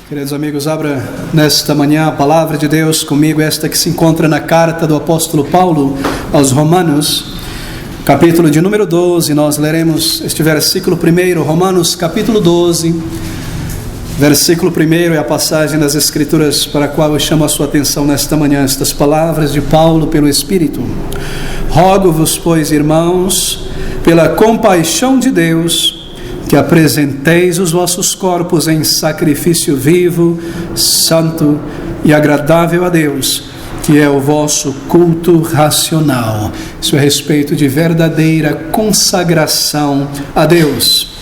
Queridos amigos, abra nesta manhã a palavra de Deus comigo, esta que se encontra na carta do apóstolo Paulo aos Romanos, capítulo de número 12. Nós leremos este versículo primeiro, Romanos capítulo 12, versículo primeiro é a passagem das Escrituras para a qual eu chamo a sua atenção nesta manhã. Estas palavras de Paulo pelo Espírito: rogo-vos, pois, irmãos, pela compaixão de Deus, que apresenteis os vossos corpos em sacrifício vivo, santo e agradável a Deus, que é o vosso culto racional. Isso é a respeito de verdadeira consagração a Deus.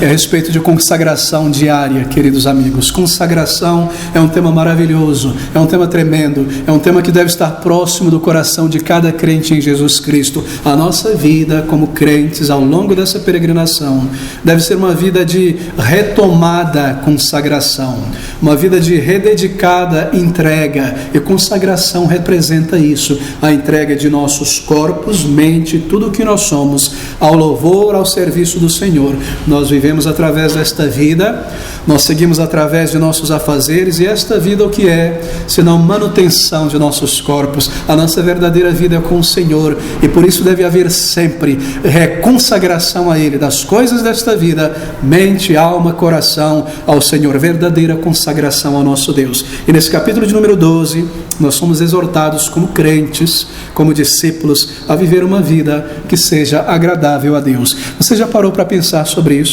É a respeito de consagração diária, queridos amigos. Consagração é um tema maravilhoso, é um tema tremendo, é um tema que deve estar próximo do coração de cada crente em Jesus Cristo. A nossa vida como crentes ao longo dessa peregrinação deve ser uma vida de retomada consagração, uma vida de rededicada entrega, e consagração representa isso, a entrega de nossos corpos, mente, tudo o que nós somos, ao louvor, ao serviço do Senhor. Nós vivemos através desta vida, nós seguimos através de nossos afazeres, e esta vida o que é, senão manutenção de nossos corpos? A nossa verdadeira vida é com o Senhor, e por isso deve haver sempre reconsagração a Ele, das coisas desta vida, mente, alma, coração, ao Senhor, verdadeira consagração ao nosso Deus. E nesse capítulo de número 12, nós somos exortados como crentes, como discípulos, a viver uma vida que seja agradável a Deus. Você já parou para pensar sobre isso?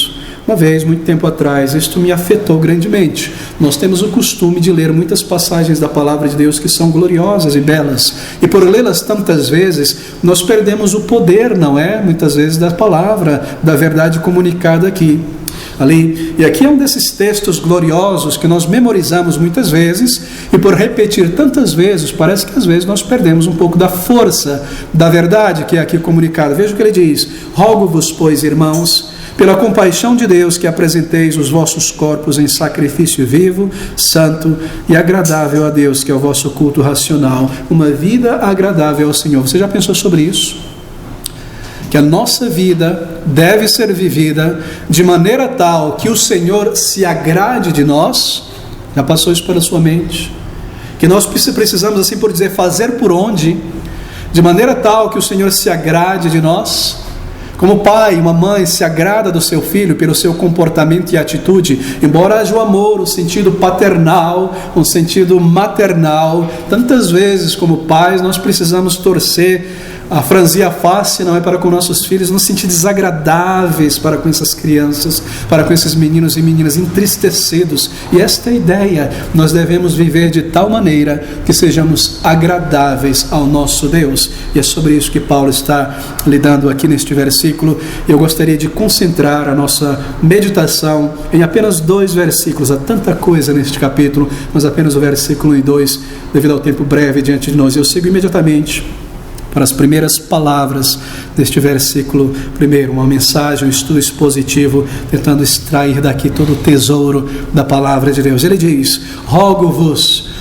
Uma vez, muito tempo atrás, isto me afetou grandemente. Nós temos o costume de ler muitas passagens da palavra de Deus que são gloriosas e belas, e por lê-las tantas vezes, nós perdemos o poder, não é? Muitas vezes da palavra, da verdade comunicada aqui. E aqui é um desses textos gloriosos que nós memorizamos muitas vezes, e por repetir tantas vezes, parece que às vezes nós perdemos um pouco da força da verdade que é aqui comunicada. Veja o que ele diz: rogo-vos, pois, irmãos, pela compaixão de Deus, que apresenteis os vossos corpos em sacrifício vivo, santo e agradável a Deus, que é o vosso culto racional. Uma vida agradável ao Senhor. Você já pensou sobre isso? Que a nossa vida deve ser vivida de maneira tal que o Senhor se agrade de nós? Já passou isso pela sua mente? Que nós precisamos, assim por dizer, fazer por onde? De maneira tal que o Senhor se agrade de nós? Como pai, uma mãe se agrada do seu filho pelo seu comportamento e atitude, embora haja o amor, o sentido paternal, o sentido maternal, tantas vezes como pais nós precisamos torcer, a franzir a face, não é, para com nossos filhos, nos sentir desagradáveis para com essas crianças, para com esses meninos e meninas entristecidos. E esta é a ideia: nós devemos viver de tal maneira que sejamos agradáveis ao nosso Deus. E é sobre isso que Paulo está lidando aqui neste versículo. Eu gostaria de concentrar a nossa meditação em apenas 2 versículos. Há tanta coisa neste capítulo, mas apenas o versículo 1 e 2, devido ao tempo breve diante de nós. Eu sigo imediatamente para as primeiras palavras deste versículo primeiro, uma mensagem, um estudo expositivo, tentando extrair daqui todo o tesouro da palavra de Deus. Ele diz: rogo-vos,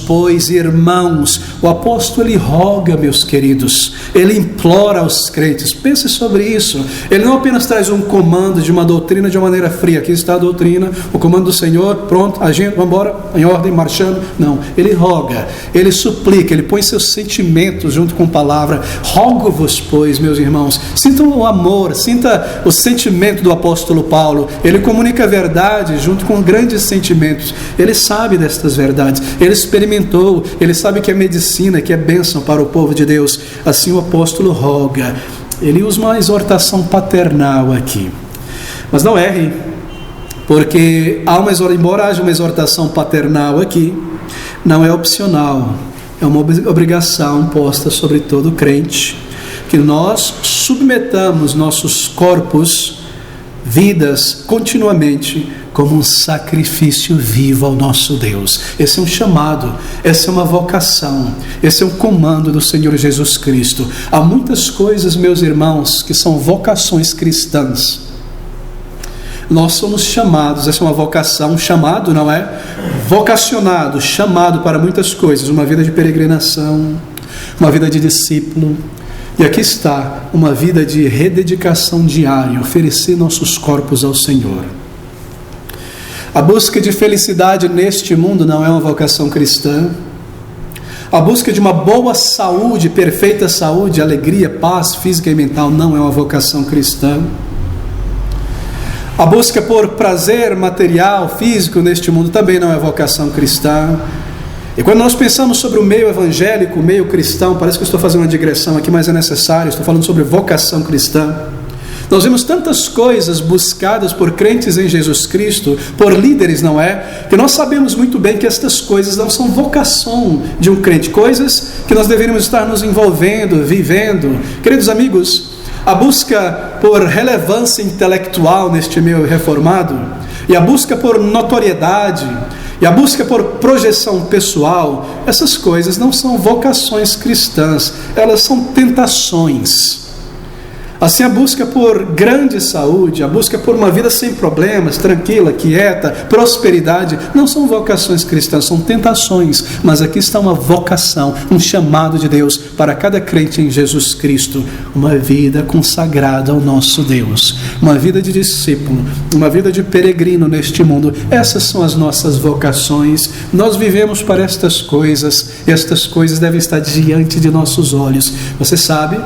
pois, irmãos. O apóstolo, ele roga, meus queridos, ele implora aos crentes. Pense sobre isso. Ele não apenas traz um comando de uma doutrina de uma maneira fria: aqui está a doutrina, o comando do Senhor, pronto, agindo, vamos embora, em ordem, marchando. Não, ele roga, ele suplica, ele põe seus sentimentos junto com a palavra. Rogo-vos, pois, meus irmãos. Sinta o amor, sinta o sentimento do apóstolo Paulo. Ele comunica a verdade junto com grandes sentimentos. Ele sabe destas verdades, ele experimentou, ele sabe que é medicina, que é bênção para o povo de Deus. Assim o apóstolo roga. Ele usa uma exortação paternal aqui, mas não erre, porque embora haja uma exortação paternal aqui, não é opcional, é uma obrigação posta sobre todo crente, que nós submetamos nossos corpos, vidas, continuamente como um sacrifício vivo ao nosso Deus. Esse é um chamado, essa é uma vocação, esse é um comando do Senhor Jesus Cristo. Há muitas coisas, meus irmãos, que são vocações cristãs. Nós somos chamados, essa é uma vocação, chamado, não é? Vocacionado, chamado para muitas coisas, uma vida de peregrinação, uma vida de discípulo. E aqui está uma vida de rededicação diária, oferecer nossos corpos ao Senhor. A busca de felicidade neste mundo não é uma vocação cristã. A busca de uma boa saúde, perfeita saúde, alegria, paz física e mental não é uma vocação cristã. A busca por prazer material, físico neste mundo também não é vocação cristã. E quando nós pensamos sobre o meio evangélico, o meio cristão, parece que eu estou fazendo uma digressão aqui, mas é necessário, estou falando sobre vocação cristã. Nós vemos tantas coisas buscadas por crentes em Jesus Cristo, por líderes, não é? Que nós sabemos muito bem que estas coisas não são vocação de um crente, coisas que nós deveríamos estar nos envolvendo, vivendo. Queridos amigos, a busca por relevância intelectual neste meio reformado, e a busca por notoriedade, e a busca por projeção pessoal, essas coisas não são vocações cristãs, elas são tentações. Assim, a busca por grande saúde, a busca por uma vida sem problemas, tranquila, quieta, prosperidade, não são vocações cristãs, são tentações. Mas aqui está uma vocação, um chamado de Deus para cada crente em Jesus Cristo. Uma vida consagrada ao nosso Deus, uma vida de discípulo, uma vida de peregrino neste mundo. Essas são as nossas vocações. Nós vivemos para estas coisas, e estas coisas devem estar diante de nossos olhos. Você sabe,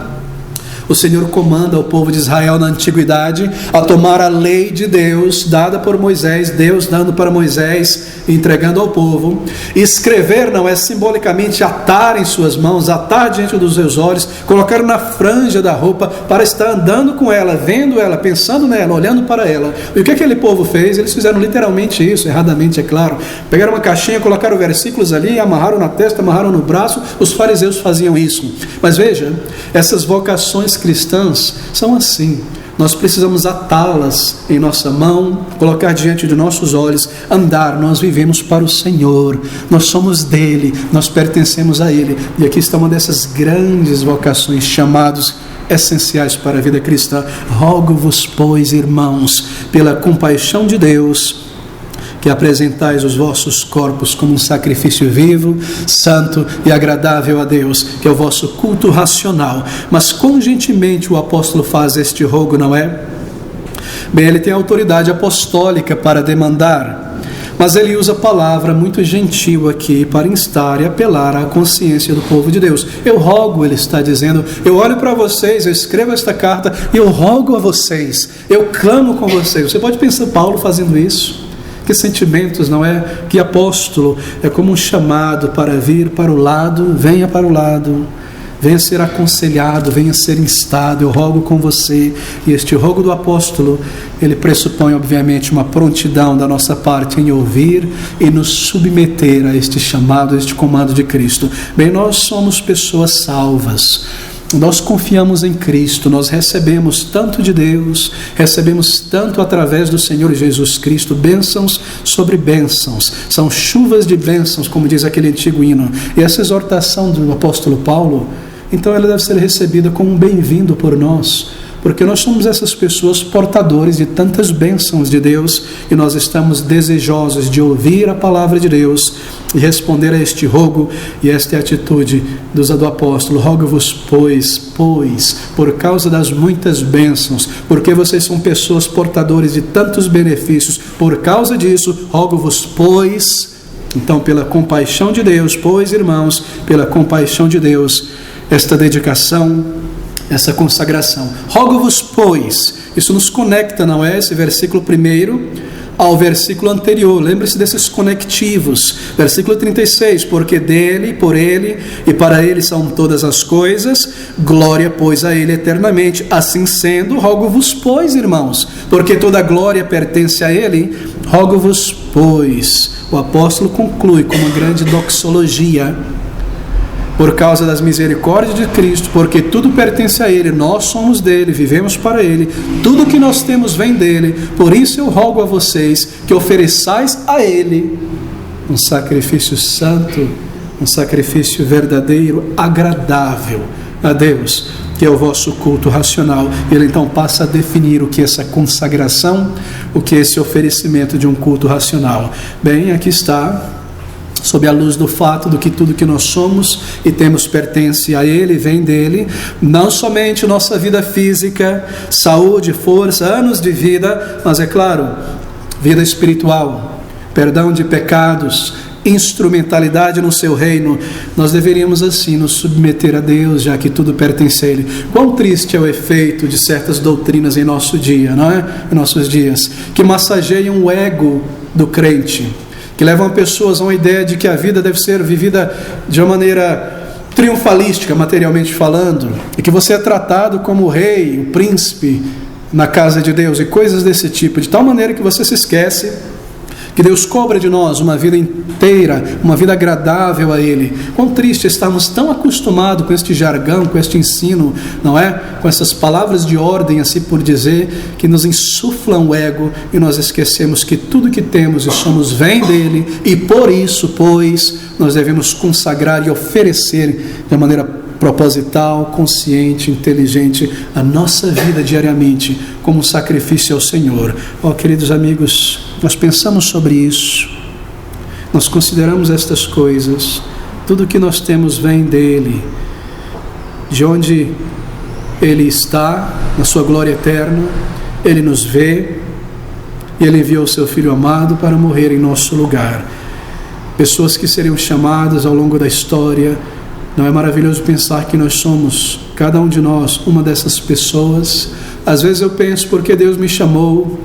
o Senhor comanda ao povo de Israel na antiguidade a tomar a lei de Deus, dada por Moisés, Deus dando para Moisés, entregando ao povo. E escrever não é simbolicamente atar em suas mãos, atar diante dos seus olhos, colocar na franja da roupa para estar andando com ela, vendo ela, pensando nela, olhando para ela. E o que aquele povo fez? Eles fizeram literalmente isso, erradamente é claro. Pegaram uma caixinha, colocaram versículos ali, amarraram na testa, amarraram no braço. Os fariseus faziam isso. Mas veja, essas vocações cristãs são assim. Nós precisamos atá-las em nossa mão, colocar diante de nossos olhos, andar. Nós vivemos para o Senhor, nós somos dele, nós pertencemos a ele. E aqui está uma dessas grandes vocações, chamados essenciais para a vida cristã. Rogo-vos, pois, irmãos, pela compaixão de Deus, que apresentais os vossos corpos como um sacrifício vivo, santo e agradável a Deus, que é o vosso culto racional. Mas quão gentilmente o apóstolo faz este rogo, não é? Bem, ele tem autoridade apostólica para demandar, mas ele usa a palavra muito gentil aqui para instar e apelar à consciência do povo de Deus. Eu rogo, ele está dizendo, eu olho para vocês, eu escrevo esta carta e eu rogo a vocês, eu clamo com vocês. Você pode pensar Paulo fazendo isso? Que sentimentos, não é? Que apóstolo, é como um chamado para vir para o lado. Venha para o lado, venha ser aconselhado, venha ser instado. Eu rogo com você. E este rogo do apóstolo, ele pressupõe obviamente uma prontidão da nossa parte em ouvir e nos submeter a este chamado, a este comando de Cristo. Bem, nós somos pessoas salvas. Nós confiamos em Cristo, nós recebemos tanto de Deus, recebemos tanto através do Senhor Jesus Cristo, bênçãos sobre bênçãos, são chuvas de bênçãos, como diz aquele antigo hino. E essa exortação do apóstolo Paulo, então ela deve ser recebida como um bem-vindo por nós, porque nós somos essas pessoas portadores de tantas bênçãos de Deus, e nós estamos desejosos de ouvir a palavra de Deus e responder a este rogo. E esta é a atitude do apóstolo. Rogo-vos, pois, por causa das muitas bênçãos, porque vocês são pessoas portadores de tantos benefícios, por causa disso, rogo-vos, pois, então pela compaixão de Deus, pois, irmãos, pela compaixão de Deus, esta dedicação, essa consagração. Rogo-vos, pois, isso nos conecta, não é? Esse versículo primeiro ao versículo anterior. Lembre-se desses conectivos. Versículo 36, porque dele, por ele e para ele são todas as coisas, glória, pois, a ele eternamente. Assim sendo, rogo-vos, pois, irmãos, porque toda a glória pertence a ele, rogo-vos, pois. O apóstolo conclui com uma grande doxologia. Por causa das misericórdias de Cristo, porque tudo pertence a Ele, nós somos dele, vivemos para Ele, tudo que nós temos vem dele. Por isso eu rogo a vocês que ofereçais a Ele um sacrifício santo, um sacrifício verdadeiro, agradável a Deus, que é o vosso culto racional. Ele então passa a definir o que é essa consagração, o que é esse oferecimento de um culto racional. Bem, aqui está, sob a luz do fato de que tudo que nós somos e temos pertence a Ele, vem dele, não somente nossa vida física, saúde, força, anos de vida, mas é claro, vida espiritual, perdão de pecados, instrumentalidade no seu reino, nós deveríamos assim nos submeter a Deus, já que tudo pertence a Ele. Quão triste é o efeito de certas doutrinas em nosso dia, não é? Em nossos dias, que massageiam o ego do crente, que levam pessoas a uma ideia de que a vida deve ser vivida de uma maneira triunfalística, materialmente falando, e que você é tratado como o rei, o príncipe na casa de Deus, e coisas desse tipo, de tal maneira que você se esquece que Deus cobra de nós uma vida inteira, uma vida agradável a Ele. Quão triste estamos tão acostumados com este jargão, com este ensino, não é? Com essas palavras de ordem, assim por dizer, que nos insuflam o ego e nós esquecemos que tudo que temos e somos vem dEle, e por isso, pois, nós devemos consagrar e oferecer de maneira proposital, consciente, inteligente, a nossa vida diariamente como um sacrifício ao Senhor. Queridos amigos, nós pensamos sobre isso, nós consideramos estas coisas, tudo que nós temos vem dEle, de onde Ele está, na sua glória eterna, Ele nos vê, e Ele enviou o seu Filho amado para morrer em nosso lugar. Pessoas que seriam chamadas ao longo da história. Não é maravilhoso pensar que nós somos, cada um de nós, uma dessas pessoas? Às vezes eu penso, porque Deus me chamou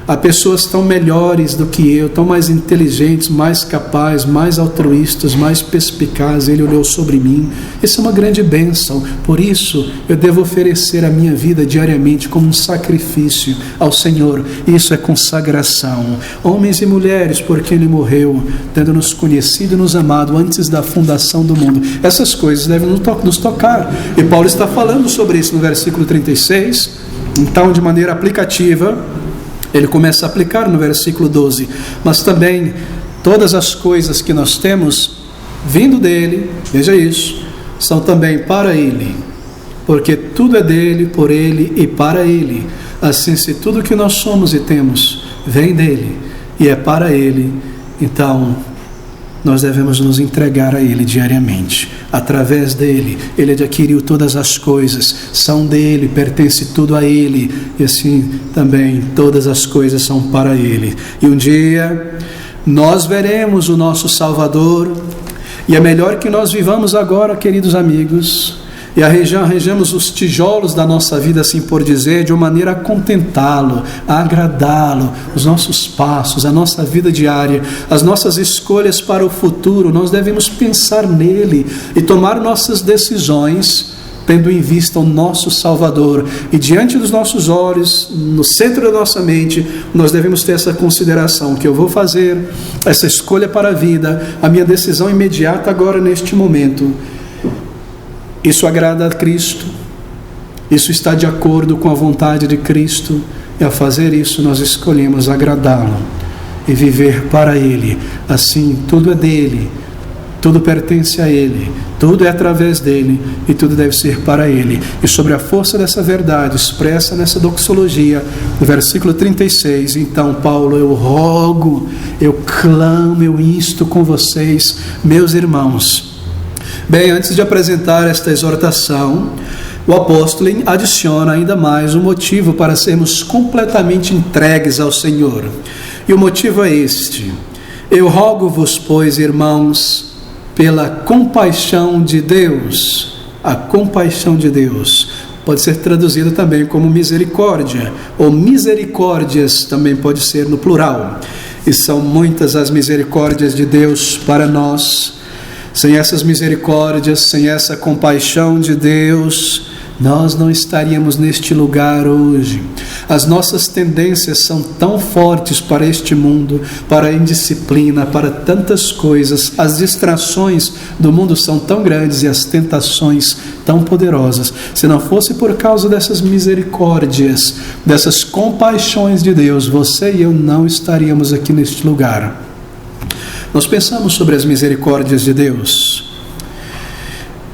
a pessoas tão melhores do que eu, tão mais inteligentes, mais capazes, mais altruístas, mais perspicazes. Ele olhou sobre mim. Isso é uma grande bênção. Por isso, eu devo oferecer a minha vida diariamente como um sacrifício ao Senhor. Isso é consagração. Homens e mulheres, por quem Ele morreu, tendo nos conhecido e nos amado antes da fundação do mundo. Essas coisas devem nos tocar. E Paulo está falando sobre isso no versículo 36. Então, de maneira aplicativa, ele começa a aplicar no versículo 12, mas também todas as coisas que nós temos vindo dele, veja isso, são também para ele, porque tudo é dele, por ele e para ele. Assim, se tudo que nós somos e temos vem dele e é para ele, então nós devemos nos entregar a Ele diariamente. Através dele, Ele adquiriu todas as coisas, são dele, pertence tudo a Ele, e assim também todas as coisas são para Ele. E um dia nós veremos o nosso Salvador, e é melhor que nós vivamos agora, queridos amigos, e arranjamos os tijolos da nossa vida, assim por dizer, de uma maneira a contentá-lo, a agradá-lo, os nossos passos, a nossa vida diária, as nossas escolhas para o futuro. Nós devemos pensar nele e tomar nossas decisões tendo em vista o nosso Salvador. E diante dos nossos olhos, no centro da nossa mente, nós devemos ter essa consideração, que eu vou fazer essa escolha para a vida, a minha decisão imediata agora neste momento. Isso agrada a Cristo, isso está de acordo com a vontade de Cristo, e ao fazer isso nós escolhemos agradá-lo e viver para Ele. Assim, tudo é dele, tudo pertence a Ele, tudo é através dele e tudo deve ser para Ele. E sobre a força dessa verdade expressa nessa doxologia, no versículo 36, então Paulo, eu rogo, eu clamo, eu insto com vocês, meus irmãos. Bem, antes de apresentar esta exortação, o apóstolo adiciona ainda mais um motivo para sermos completamente entregues ao Senhor. E o motivo é este: eu rogo-vos, pois, irmãos, pela compaixão de Deus. A compaixão de Deus pode ser traduzido também como misericórdia, ou misericórdias também pode ser no plural. E são muitas as misericórdias de Deus para nós. Sem essas misericórdias, sem essa compaixão de Deus, nós não estaríamos neste lugar hoje. As nossas tendências são tão fortes para este mundo, para a indisciplina, para tantas coisas. As distrações do mundo são tão grandes e as tentações tão poderosas. Se não fosse por causa dessas misericórdias, dessas compaixões de Deus, você e eu não estaríamos aqui neste lugar. Nós pensamos sobre as misericórdias de Deus.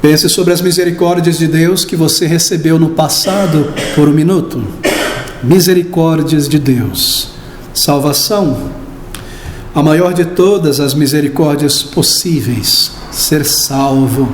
Pense sobre as misericórdias de Deus que você recebeu no passado por um minuto. Misericórdias de Deus. Salvação. A maior de todas as misericórdias possíveis. Ser salvo.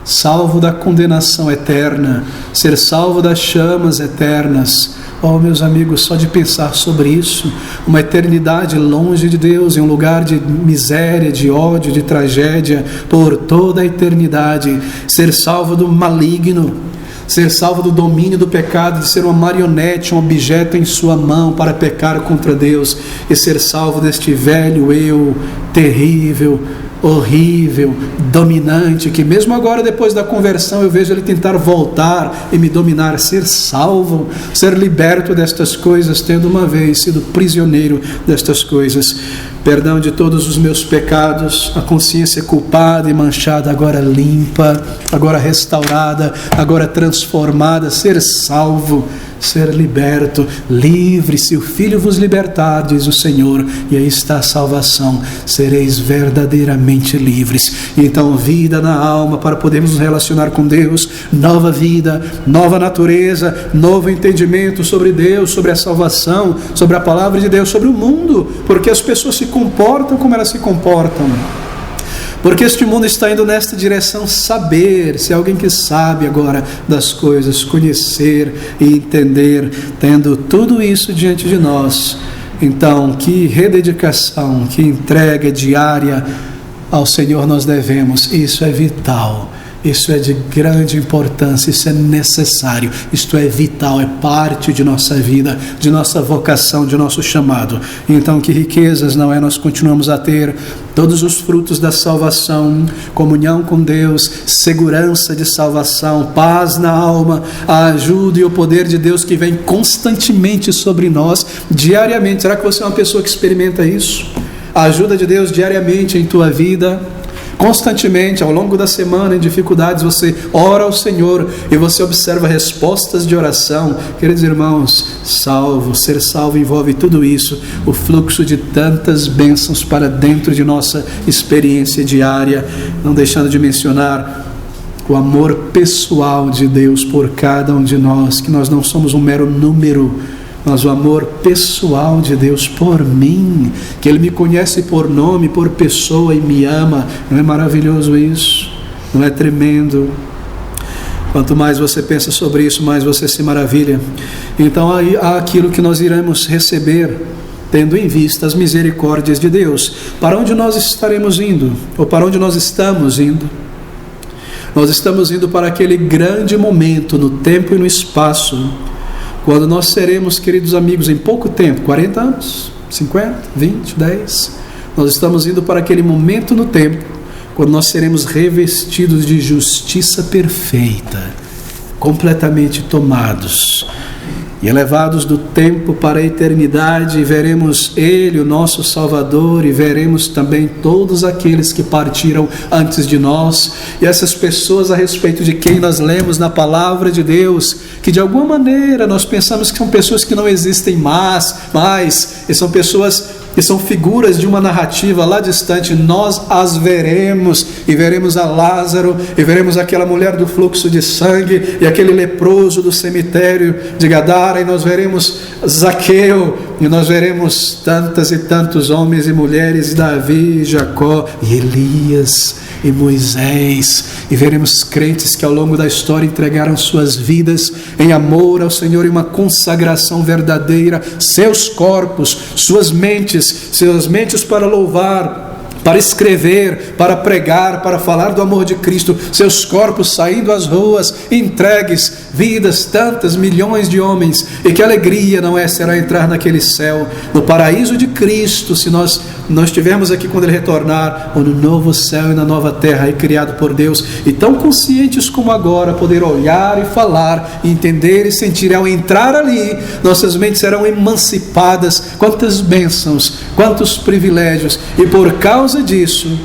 salvo da condenação eterna, ser salvo das chamas eternas. Oh, meus amigos, só de pensar sobre isso, uma eternidade longe de Deus, em um lugar de miséria, de ódio, de tragédia, por toda a eternidade, ser salvo do maligno, ser salvo do domínio do pecado, de ser uma marionete, um objeto em sua mão para pecar contra Deus, e ser salvo deste velho eu terrível, horrível, dominante, que mesmo agora depois da conversão eu vejo ele tentar voltar e me dominar. Ser salvo, ser liberto destas coisas, tendo uma vez sido prisioneiro destas coisas. Perdão de todos os meus pecados, a consciência culpada e manchada agora limpa, agora restaurada, agora transformada. Ser salvo, ser liberto, livre. Se o Filho vos libertar, diz o Senhor, e aí está a salvação, sereis verdadeiramente livres. E então vida na alma para podermos nos relacionar com Deus, nova vida, nova natureza, novo entendimento sobre Deus, sobre a salvação, sobre a palavra de Deus, sobre o mundo, porque as pessoas se comportam como elas se comportam. Porque este mundo está indo nesta direção, saber, se alguém que sabe agora das coisas, conhecer e entender, tendo tudo isso diante de nós. Então, que rededicação, que entrega diária ao Senhor nós devemos. Isso é vital, isso é de grande importância, isso é necessário, isto é vital, é parte de nossa vida, de nossa vocação, de nosso chamado. Então, que riquezas não é nós continuamos a ter todos os frutos da salvação, comunhão com Deus, segurança de salvação, paz na alma, a ajuda e o poder de Deus que vem constantemente sobre nós, diariamente. Será que você é uma pessoa que experimenta isso? A ajuda de Deus diariamente em tua vida, constantemente, ao longo da semana, em dificuldades, você ora ao Senhor e você observa respostas de oração. Queridos irmãos, ser salvo envolve tudo isso, o fluxo de tantas bênçãos para dentro de nossa experiência diária, não deixando de mencionar o amor pessoal de Deus por cada um de nós, que nós não somos um mero número, mas o amor pessoal de Deus por mim, que Ele me conhece por nome, por pessoa e me ama. Não é maravilhoso isso? Não é tremendo? Quanto mais você pensa sobre isso, mais você se maravilha. Então aí há aquilo que nós iremos receber, tendo em vista as misericórdias de Deus. Para onde nós estaremos indo? Ou para onde nós estamos indo? Nós estamos indo para aquele grande momento no tempo e no espaço, quando nós seremos, queridos amigos, em pouco tempo, 40 anos, 50, 20, 10, nós estamos indo para aquele momento no tempo, quando nós seremos revestidos de justiça perfeita, completamente tomados e elevados do tempo para a eternidade, e veremos Ele, o nosso Salvador, e veremos também todos aqueles que partiram antes de nós, e essas pessoas a respeito de quem nós lemos na palavra de Deus, que de alguma maneira nós pensamos que são pessoas que não existem mais, e são pessoas que são figuras de uma narrativa lá distante. Nós as veremos, e veremos a Lázaro, e veremos aquela mulher do fluxo de sangue, e aquele leproso do cemitério de Gadara, e nós veremos Zaqueu, e nós veremos tantas e tantos homens e mulheres, Davi, Jacó, e Elias, e Moisés, e veremos crentes que ao longo da história entregaram suas vidas em amor ao Senhor, em uma consagração verdadeira, seus corpos, suas mentes para louvar, para escrever, para pregar, para falar do amor de Cristo, seus corpos saindo às ruas, entregues, vidas, tantas milhões de homens. E que alegria não é será entrar naquele céu, no paraíso de Cristo, se nós estivermos aqui quando Ele retornar, ou no novo céu e na nova terra aí criado por Deus, e tão conscientes como agora, poder olhar e falar, e entender e sentir. Ao entrar ali, nossas mentes serão emancipadas. Quantas bênçãos, quantos privilégios, e por causa disso,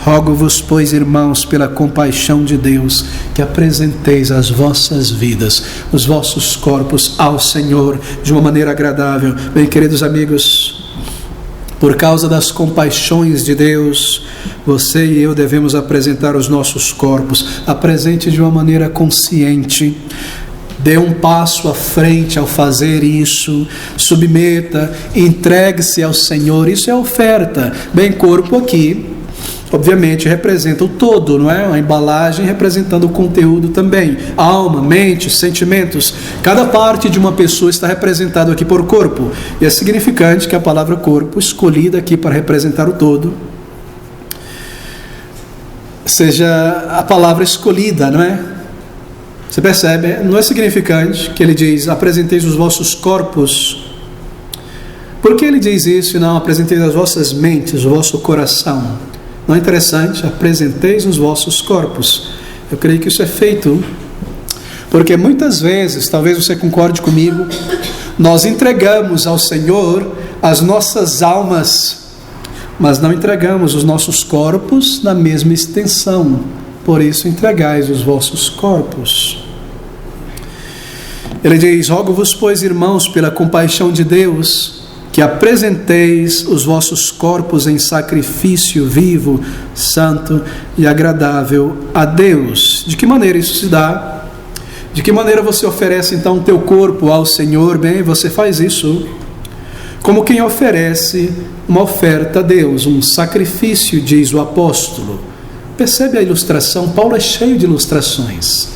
rogo-vos, pois, irmãos, pela compaixão de Deus, que apresenteis as vossas vidas, os vossos corpos ao Senhor, de uma maneira agradável. Bem, queridos amigos, por causa das compaixões de Deus, você e eu devemos apresentar os nossos corpos. Apresente de uma maneira consciente. Dê um passo à frente ao fazer isso, submeta, entregue-se ao Senhor. Isso é oferta. Bem, corpo aqui, obviamente representa o todo, não é? A embalagem representando o conteúdo também. Alma, mente, sentimentos. Cada parte de uma pessoa está representada aqui por corpo. E é significante que a palavra corpo, escolhida aqui para representar o todo, seja a palavra escolhida, não é? Você percebe? Não é significante que ele diz: apresenteis os vossos corpos. Por que ele diz isso e não apresenteis as vossas mentes, o vosso coração? Não é interessante? Apresenteis os vossos corpos. Eu creio que isso é feito porque muitas vezes, talvez você concorde comigo, nós entregamos ao Senhor as nossas almas, mas não entregamos os nossos corpos na mesma extensão. Por isso entregais os vossos corpos. Ele diz: rogo-vos, pois, irmãos, pela compaixão de Deus, que apresenteis os vossos corpos em sacrifício vivo, santo e agradável a Deus. De que maneira isso se dá? De que maneira você oferece então o teu corpo ao Senhor? Bem, você faz isso como quem oferece uma oferta a Deus, um sacrifício, diz o apóstolo. Percebe a ilustração? Paulo é cheio de ilustrações.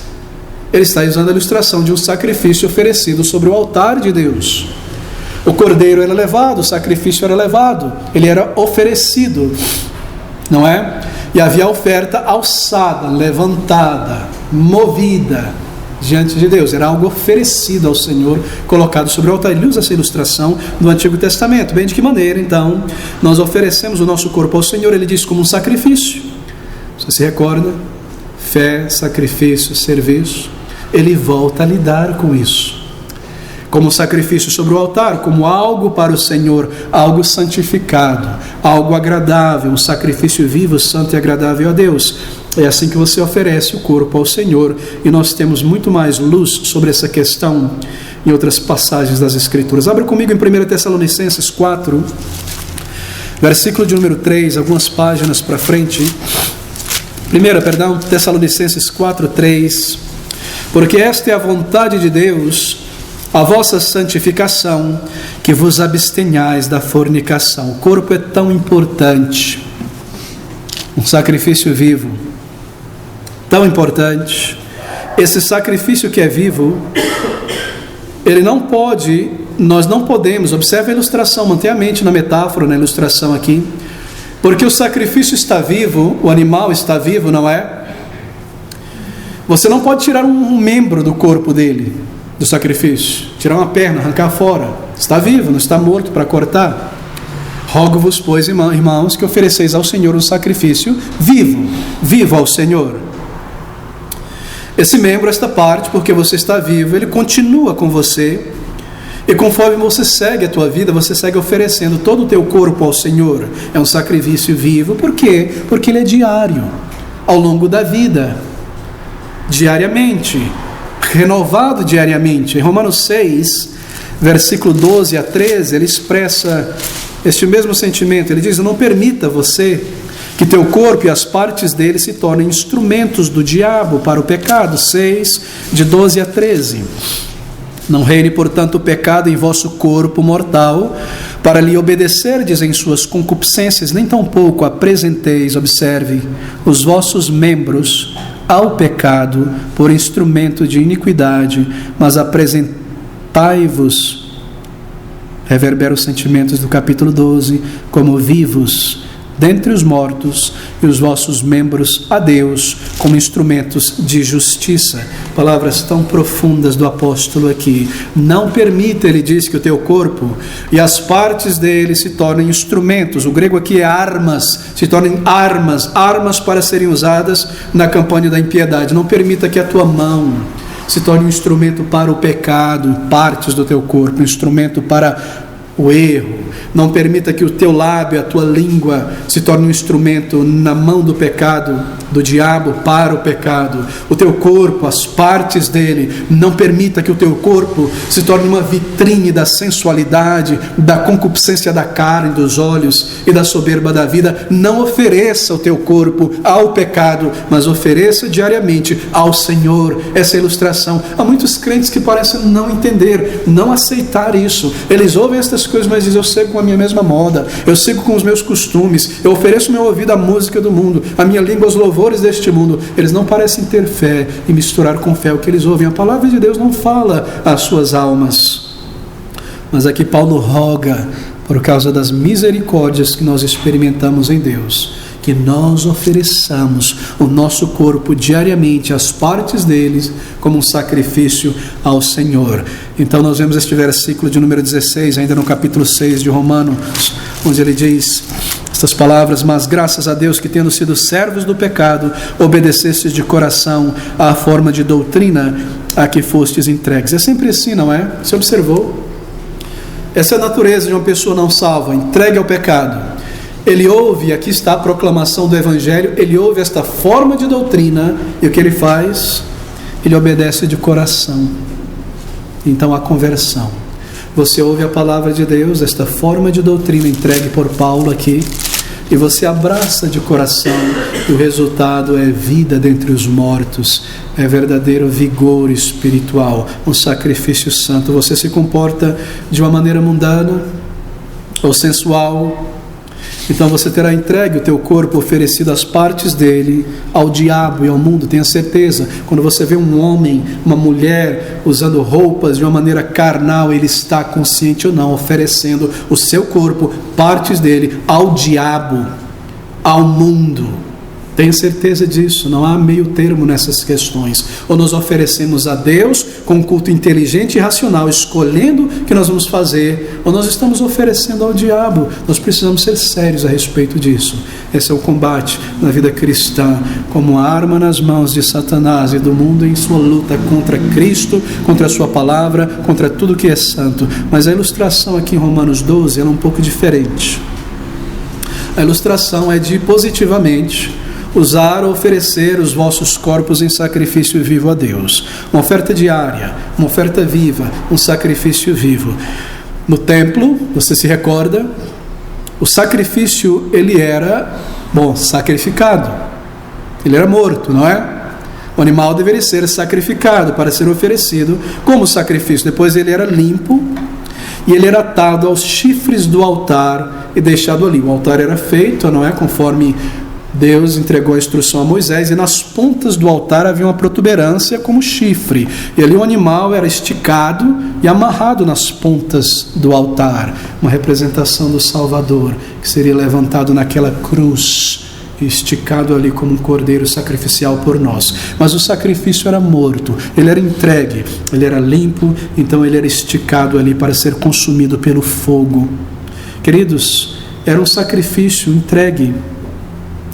Ele está usando a ilustração de um sacrifício oferecido sobre o altar de Deus. O cordeiro era levado, o sacrifício era levado, ele era oferecido, não é? E havia a oferta alçada, levantada, movida diante de Deus. Era algo oferecido ao Senhor, colocado sobre o altar. Ele usa essa ilustração do Antigo Testamento. Bem, de que maneira, então, nós oferecemos o nosso corpo ao Senhor? Ele diz: como um sacrifício. Você se recorda? Fé, sacrifício, serviço. Ele volta a lidar com isso. Como sacrifício sobre o altar, como algo para o Senhor, algo santificado, algo agradável, um sacrifício vivo, santo e agradável a Deus. É assim que você oferece o corpo ao Senhor. E nós temos muito mais luz sobre essa questão em outras passagens das Escrituras. Abra comigo em 1 Tessalonicenses 4, versículo de número 3, algumas páginas para frente. Tessalonicenses 4, 3. Porque esta é a vontade de Deus, a vossa santificação, que vos abstenhais da fornicação. O corpo é tão importante, um sacrifício vivo, tão importante. Esse sacrifício que é vivo, ele não pode, nós não podemos, observe a ilustração, mantenha a mente na metáfora, na ilustração aqui, porque o sacrifício está vivo, o animal está vivo, não é? Você não pode tirar um membro do corpo dele, do sacrifício, tirar uma perna, arrancar fora. Está vivo, não está morto para cortar. Rogo-vos, pois, irmãos, que ofereceis ao Senhor um sacrifício vivo, vivo ao Senhor. Esse membro, esta parte, porque você está vivo, ele continua com você. E conforme você segue a tua vida, você segue oferecendo todo o teu corpo ao Senhor. É um sacrifício vivo. Por quê? Porque ele é diário, ao longo da vida, diariamente, renovado diariamente. Em Romanos 6, versículo 12 a 13, ele expressa este mesmo sentimento. Ele diz: não permita você que teu corpo e as partes dele se tornem instrumentos do diabo para o pecado. 6, de 12 a 13. Não reine, portanto, o pecado em vosso corpo mortal, para lhe obedecerdes em suas concupiscências, nem tampouco apresenteis, observe, os vossos membros ao pecado por instrumento de iniquidade, mas apresentai-vos, reverbera os sentimentos do capítulo 12, como vivos dentre os mortos, e os vossos membros a Deus como instrumentos de justiça. Palavras tão profundas do apóstolo aqui. Não permita, ele diz, que o teu corpo e as partes dele se tornem instrumentos. O grego aqui é armas, se tornem armas para serem usadas na campanha da impiedade. Não permita que a tua mão se torne um instrumento para o pecado, partes do teu corpo, um instrumento para o erro. Não permita que o teu lábio, a tua língua se torne um instrumento na mão do pecado do diabo para o pecado. O teu corpo, as partes dele, não permita que o teu corpo se torne uma vitrine da sensualidade, da concupiscência da carne, dos olhos e da soberba da vida. Não ofereça o teu corpo ao pecado, mas ofereça diariamente ao Senhor. Essa é a ilustração. Há muitos crentes que parecem não entender, não aceitar isso. Eles ouvem estas coisas, mas dizem: eu sigo com a minha mesma moda, eu sigo com os meus costumes, eu ofereço meu ouvido à música do mundo, a minha língua aos louvores deste mundo. Eles não parecem ter fé e misturar com fé o que eles ouvem. A palavra de Deus não fala às suas almas. Mas aqui Paulo roga, por causa das misericórdias que nós experimentamos em Deus, que nós ofereçamos o nosso corpo diariamente, as partes deles, como um sacrifício ao Senhor. Então nós vemos este versículo de número 16, ainda no capítulo 6 de Romanos, onde ele diz estas palavras: mas graças a Deus que, tendo sido servos do pecado, obedecestes de coração à forma de doutrina a que fostes entregues. É sempre assim, não é? Você observou? Essa é a natureza de uma pessoa não salva, entregue ao pecado. Ele ouve, aqui está a proclamação do Evangelho, ele ouve esta forma de doutrina, e o que ele faz? Ele obedece de coração. Então a conversão. Você ouve a palavra de Deus, esta forma de doutrina entregue por Paulo aqui, e você abraça de coração, e o resultado é vida dentre os mortos, é verdadeiro vigor espiritual, um sacrifício santo. Você se comporta de uma maneira mundana ou sensual, então você terá entregue o teu corpo, oferecido as partes dele ao diabo e ao mundo. Tenha certeza, quando você vê um homem, uma mulher usando roupas de uma maneira carnal, ele está consciente ou não, oferecendo o seu corpo, partes dele, ao diabo, ao mundo. Tenha certeza disso, não há meio termo nessas questões. Ou nós oferecemos a Deus com um culto inteligente e racional, escolhendo o que nós vamos fazer, ou nós estamos oferecendo ao diabo. Nós precisamos ser sérios a respeito disso. Esse é o combate na vida cristã, como arma nas mãos de Satanás e do mundo em sua luta contra Cristo, contra a sua palavra, contra tudo que é santo. Mas a ilustração aqui em Romanos 12 ela é um pouco diferente. A ilustração é de positivamente usar ou oferecer os vossos corpos em sacrifício vivo a Deus. Uma oferta diária, uma oferta viva, um sacrifício vivo. No templo, você se recorda, o sacrifício, ele era, sacrificado. Ele era morto, não é? O animal deveria ser sacrificado para ser oferecido como sacrifício. Depois ele era limpo e ele era atado aos chifres do altar e deixado ali. O altar era feito, não é? Conforme Deus entregou a instrução a Moisés, e nas pontas do altar havia uma protuberância como chifre, e ali o animal era esticado e amarrado nas pontas do altar, uma representação do Salvador, que seria levantado naquela cruz, esticado ali como um cordeiro sacrificial por nós. Mas o sacrifício era morto, ele era entregue, ele era limpo, então ele era esticado ali para ser consumido pelo fogo. Queridos, era um sacrifício entregue,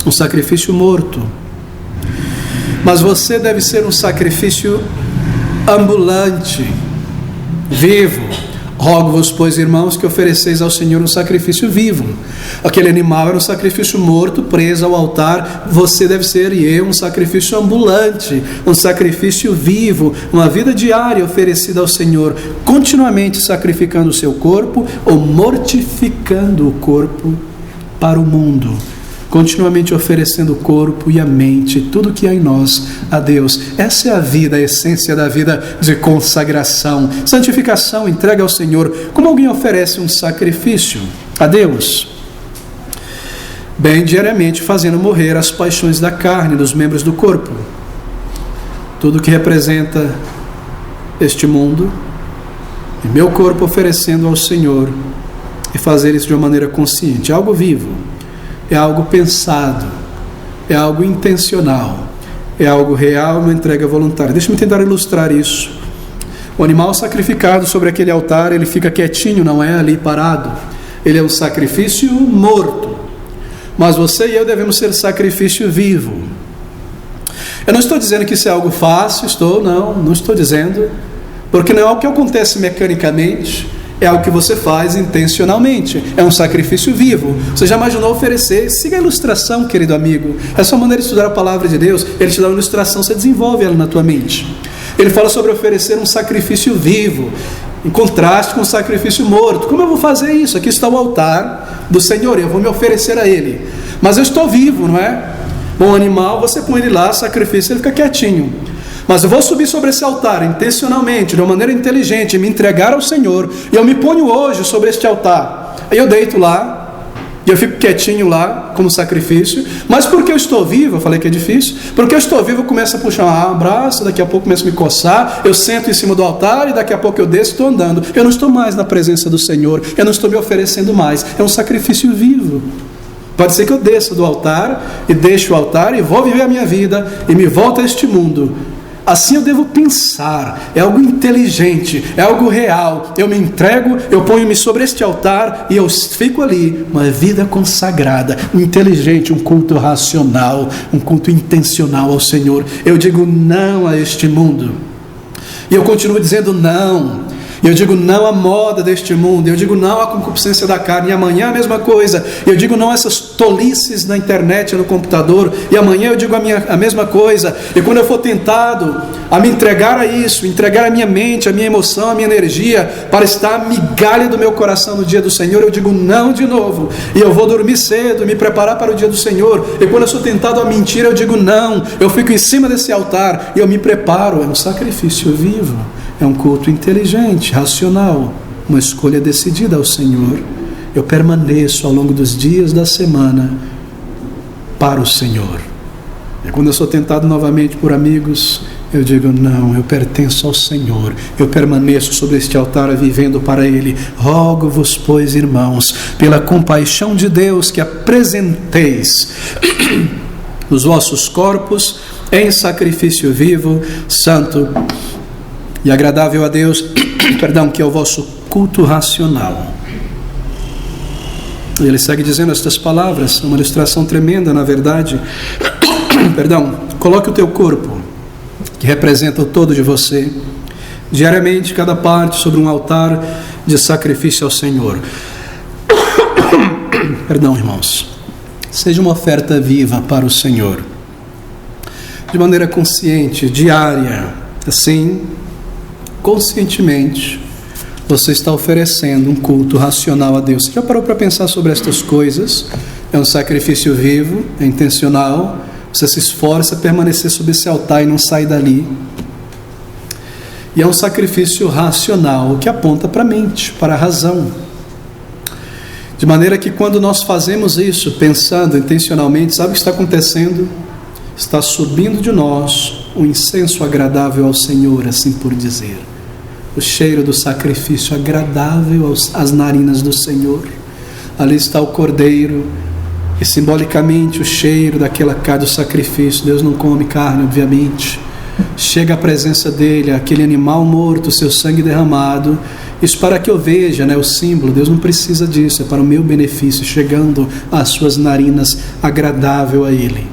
um sacrifício morto. Mas você deve ser um sacrifício ambulante, vivo. Rogo-vos, pois, irmãos, que ofereceis ao Senhor um sacrifício vivo. Aquele animal era um sacrifício morto, preso ao altar. Você deve ser, e eu, um sacrifício ambulante, um sacrifício vivo, uma vida diária oferecida ao Senhor, continuamente sacrificando o seu corpo ou mortificando o corpo para o mundo, continuamente oferecendo o corpo e a mente, tudo que há em nós, a Deus. Essa é a vida, a essência da vida de consagração, santificação, entrega ao Senhor. Como alguém oferece um sacrifício a Deus? Bem, diariamente fazendo morrer as paixões da carne, dos membros do corpo. Tudo que representa este mundo, e meu corpo oferecendo ao Senhor, e fazer isso de uma maneira consciente, algo vivo. É algo pensado, é algo intencional, é algo real, uma entrega voluntária. Deixa-me tentar ilustrar isso. O animal sacrificado sobre aquele altar, ele fica quietinho, não é ali parado. Ele é um sacrifício morto. Mas você e eu devemos ser sacrifício vivo. Eu não estou dizendo que isso é algo fácil, não estou dizendo, porque não é algo que acontece mecanicamente. É algo que você faz intencionalmente. É um sacrifício vivo. Você já imaginou oferecer? Siga a ilustração, querido amigo. É só maneira de estudar a palavra de Deus. Ele te dá uma ilustração, você desenvolve ela na tua mente. Ele fala sobre oferecer um sacrifício vivo, em contraste com o sacrifício morto. Como eu vou fazer isso? Aqui está o altar do Senhor, eu vou me oferecer a Ele. Mas eu estou vivo, não é? Bom animal, você põe ele lá, sacrifício, ele fica quietinho. Mas eu vou subir sobre esse altar intencionalmente, de uma maneira inteligente, me entregar ao Senhor. E eu me ponho hoje sobre este altar. Aí eu deito lá, e eu fico quietinho lá, como sacrifício. Mas porque eu estou vivo, eu falei que é difícil. Porque eu estou vivo, eu começo a puxar um braço, daqui a pouco começo a me coçar. Eu sento em cima do altar e daqui a pouco eu desço e estou andando. Eu não estou mais na presença do Senhor. Eu não estou me oferecendo mais. É um sacrifício vivo. Pode ser que eu desça do altar e deixe o altar e vou viver a minha vida e me volto a este mundo. Assim eu devo pensar, é algo inteligente, é algo real. Eu me entrego, eu ponho-me sobre este altar e eu fico ali, uma vida consagrada, inteligente, um culto racional, um culto intencional ao Senhor. Eu digo não a este mundo, e eu continuo dizendo não. Eu digo não à moda deste mundo, eu digo não à concupiscência da carne, e amanhã a mesma coisa. Eu digo não a essas tolices na internet, no computador, e amanhã eu digo a mesma coisa. E quando eu for tentado a me entregar a isso, entregar a minha mente, a minha emoção, a minha energia, para estar a migalha do meu coração no dia do Senhor, eu digo não de novo. E eu vou dormir cedo, me preparar para o dia do Senhor. E quando eu sou tentado a mentir, eu digo não. Eu fico em cima desse altar e eu me preparo. É um sacrifício vivo. É um culto inteligente, racional, uma escolha decidida ao Senhor. Eu permaneço ao longo dos dias da semana para o Senhor. E quando eu sou tentado novamente por amigos, eu digo não, eu pertenço ao Senhor. Eu permaneço sobre este altar vivendo para Ele. Rogo-vos, pois, irmãos, pela compaixão de Deus, que apresenteis os vossos corpos em sacrifício vivo, santo e agradável a Deus, que é o vosso culto racional. E ele segue dizendo estas palavras, uma ilustração tremenda, na verdade. Coloque o teu corpo, que representa o todo de você, diariamente, cada parte, sobre um altar de sacrifício ao Senhor. Irmãos, seja uma oferta viva para o Senhor, de maneira consciente, diária, assim, conscientemente, você está oferecendo um culto racional a Deus. Você já parou para pensar sobre estas coisas? É um sacrifício vivo, é intencional. Você se esforça a permanecer sobre esse altar e não sai dali. E é um sacrifício racional que aponta para a mente, para a razão. De maneira que quando nós fazemos isso, pensando intencionalmente, sabe o que está acontecendo? Está subindo de nós um incenso agradável ao Senhor, assim por dizer. O cheiro do sacrifício agradável às narinas do Senhor. Ali está o cordeiro, e simbolicamente o cheiro daquela carne do sacrifício. Deus não come carne, obviamente. Chega à presença dele, aquele animal morto, seu sangue derramado. Isso para que eu veja, o símbolo. Deus não precisa disso, é para o meu benefício, chegando às suas narinas, agradável a ele.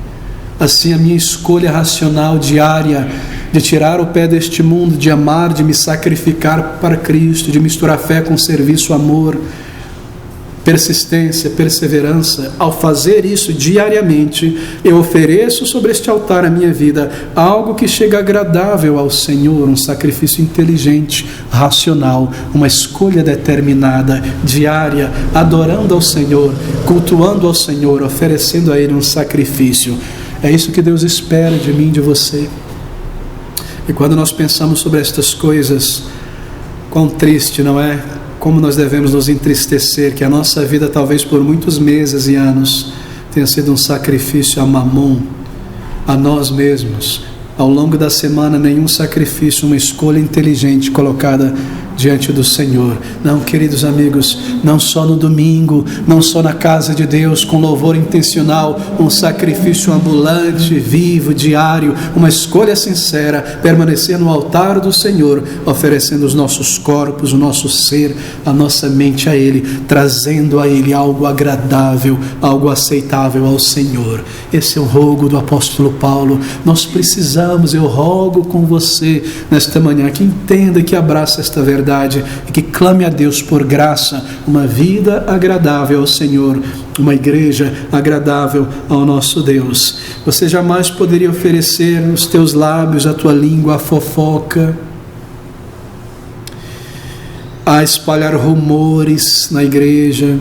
Assim a minha escolha racional diária de tirar o pé deste mundo, de amar, de me sacrificar para Cristo, de misturar fé com serviço, amor, persistência, perseverança. Ao fazer isso diariamente, eu ofereço sobre este altar a minha vida, algo que chega agradável ao Senhor, um sacrifício inteligente, racional, uma escolha determinada, diária, adorando ao Senhor, cultuando ao Senhor, oferecendo a Ele um sacrifício. É isso que Deus espera de mim, de você. E quando nós pensamos sobre estas coisas, quão triste, não é? Como nós devemos nos entristecer, que a nossa vida, talvez por muitos meses e anos, tenha sido um sacrifício a Mamon, a nós mesmos. Ao longo da semana, nenhum sacrifício, uma escolha inteligente colocada diante do Senhor. Não, queridos amigos, não só no domingo, não só na casa de Deus, com louvor intencional, um sacrifício ambulante, vivo, diário, uma escolha sincera, permanecer no altar do Senhor, oferecendo os nossos corpos, o nosso ser, a nossa mente a Ele, trazendo a Ele algo agradável, algo aceitável ao Senhor. Esse é o rogo do apóstolo Paulo. Nós precisamos, eu rogo com você nesta manhã, que entenda e que abraça esta verdade. verdade e que clame a Deus por graça, uma vida agradável ao Senhor, uma igreja agradável ao nosso Deus. Você jamais poderia oferecer os teus lábios, a tua língua, a fofoca, a espalhar rumores na igreja,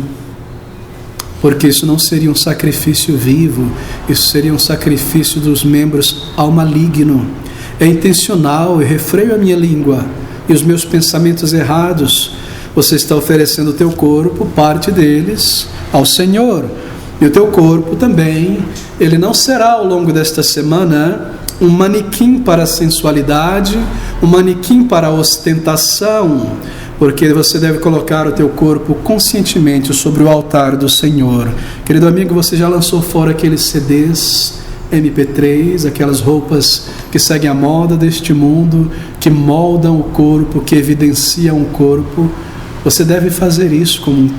porque isso não seria um sacrifício vivo, isso seria um sacrifício dos membros ao maligno. É intencional, eu refreio a minha língua e os meus pensamentos errados. Você está oferecendo o teu corpo, parte deles, ao Senhor. E o teu corpo também, ele não será ao longo desta semana um manequim para a sensualidade, um manequim para a ostentação, porque você deve colocar o teu corpo conscientemente sobre o altar do Senhor. Querido amigo, você já lançou fora aqueles CDs, MP3, aquelas roupas que seguem a moda deste mundo, que moldam o corpo, que evidenciam o corpo? Você deve fazer isso como um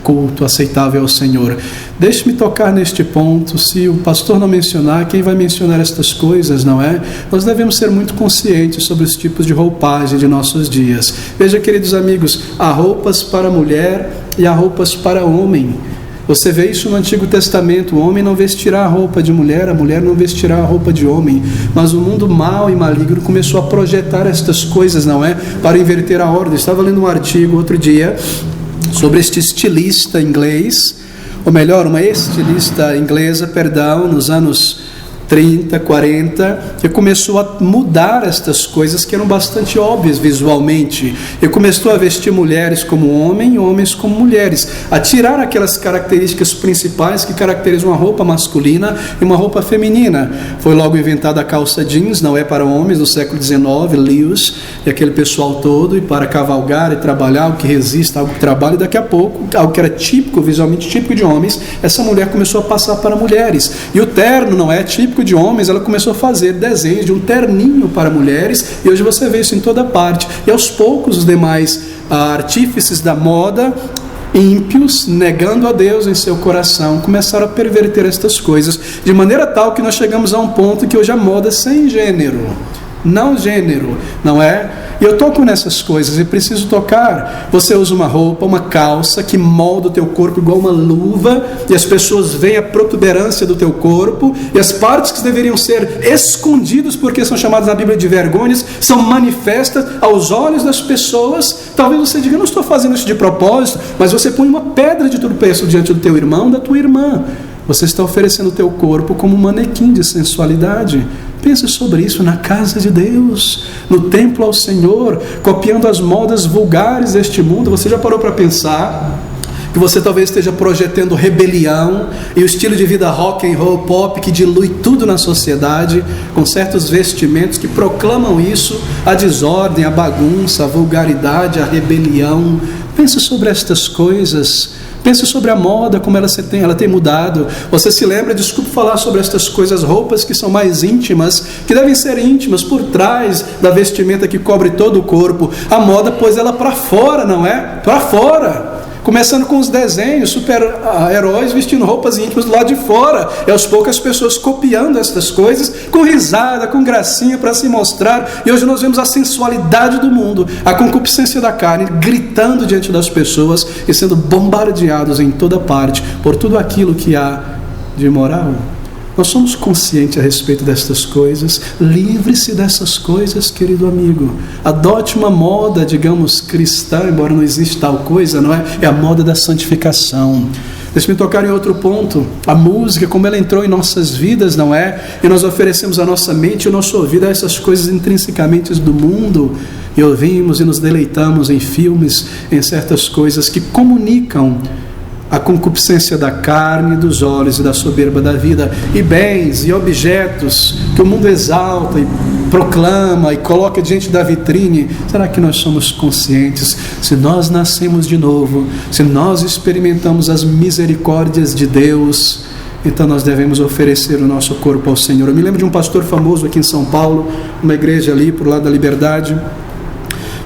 culto aceitável ao Senhor. Deixe-me tocar neste ponto. Se o pastor não mencionar, quem vai mencionar estas coisas, não é? Nós devemos ser muito conscientes sobre os tipos de roupagem de nossos dias. Veja, queridos amigos, há roupas para mulher e há roupas para homem. Você vê isso no Antigo Testamento: o homem não vestirá a roupa de mulher, a mulher não vestirá a roupa de homem. Mas o mundo mau e maligno começou a projetar estas coisas, não é? Para inverter a ordem. Estava lendo um artigo outro dia sobre este estilista inglês, ou melhor, uma estilista inglesa, nos anos 30, 40, e começou a mudar estas coisas que eram bastante óbvias visualmente, e começou a vestir mulheres como homem e homens como mulheres, a tirar aquelas características principais que caracterizam uma roupa masculina e uma roupa feminina. Foi logo inventada a calça jeans, não é para homens, no século XIX, Lewis e aquele pessoal todo, e para cavalgar e trabalhar, algo que resista, algo que trabalha, e daqui a pouco, algo que era típico, visualmente típico de homens, essa mulher começou a passar para mulheres. E o terno não é típico de homens, ela começou a fazer desenhos de um terninho para mulheres, e hoje você vê isso em toda parte. E aos poucos os demais artífices da moda, ímpios, negando a Deus em seu coração, começaram a perverter estas coisas, de maneira tal que nós chegamos a um ponto que hoje a moda é sem gênero, não gênero, não é? E eu toco nessas coisas e preciso tocar. Você usa uma roupa, uma calça que molda o teu corpo igual uma luva, e as pessoas veem a protuberância do teu corpo, e as partes que deveriam ser escondidas, porque são chamadas na Bíblia de vergonhas, são manifestas aos olhos das pessoas. Talvez você diga: não estou fazendo isso de propósito, mas você põe uma pedra de tropeço diante do teu irmão, da tua irmã. Você está oferecendo o teu corpo como um manequim de sensualidade. Pense sobre isso na casa de Deus, no templo ao Senhor, copiando as modas vulgares deste mundo. Você já parou para pensar que você talvez esteja projetando rebelião e o estilo de vida rock and roll pop que dilui tudo na sociedade, com certos vestimentos que proclamam isso, a desordem, a bagunça, a vulgaridade, a rebelião? Pense sobre estas coisas. Pense sobre a moda, como ela tem mudado. Você se lembra, desculpe falar sobre estas coisas, roupas que são mais íntimas, que devem ser íntimas por trás da vestimenta que cobre todo o corpo. A moda pôs ela para fora, não é? Para fora. Começando com os desenhos, super-heróis vestindo roupas íntimas do lado de fora. E aos poucos as pessoas copiando estas coisas, com risada, com gracinha para se mostrar. E hoje nós vemos a sensualidade do mundo, a concupiscência da carne, gritando diante das pessoas e sendo bombardeados em toda parte por tudo aquilo que há de imoral. Nós somos conscientes a respeito destas coisas. Livre-se dessas coisas, querido amigo. Adote uma moda, digamos, cristã, embora não exista tal coisa, não é? É a moda da santificação. Deixe-me tocar em outro ponto. A música, como ela entrou em nossas vidas, não é? E nós oferecemos a nossa mente e o nosso ouvido a essas coisas intrinsecamente do mundo. E ouvimos e nos deleitamos em filmes, em certas coisas que comunicam a concupiscência da carne, dos olhos e da soberba da vida, e bens e objetos que o mundo exalta e proclama e coloca diante da vitrine. Será que nós somos conscientes? Se nós nascemos de novo, se nós experimentamos as misericórdias de Deus, então nós devemos oferecer o nosso corpo ao Senhor. Eu me lembro de um pastor famoso aqui em São Paulo, uma igreja ali por lado da Liberdade,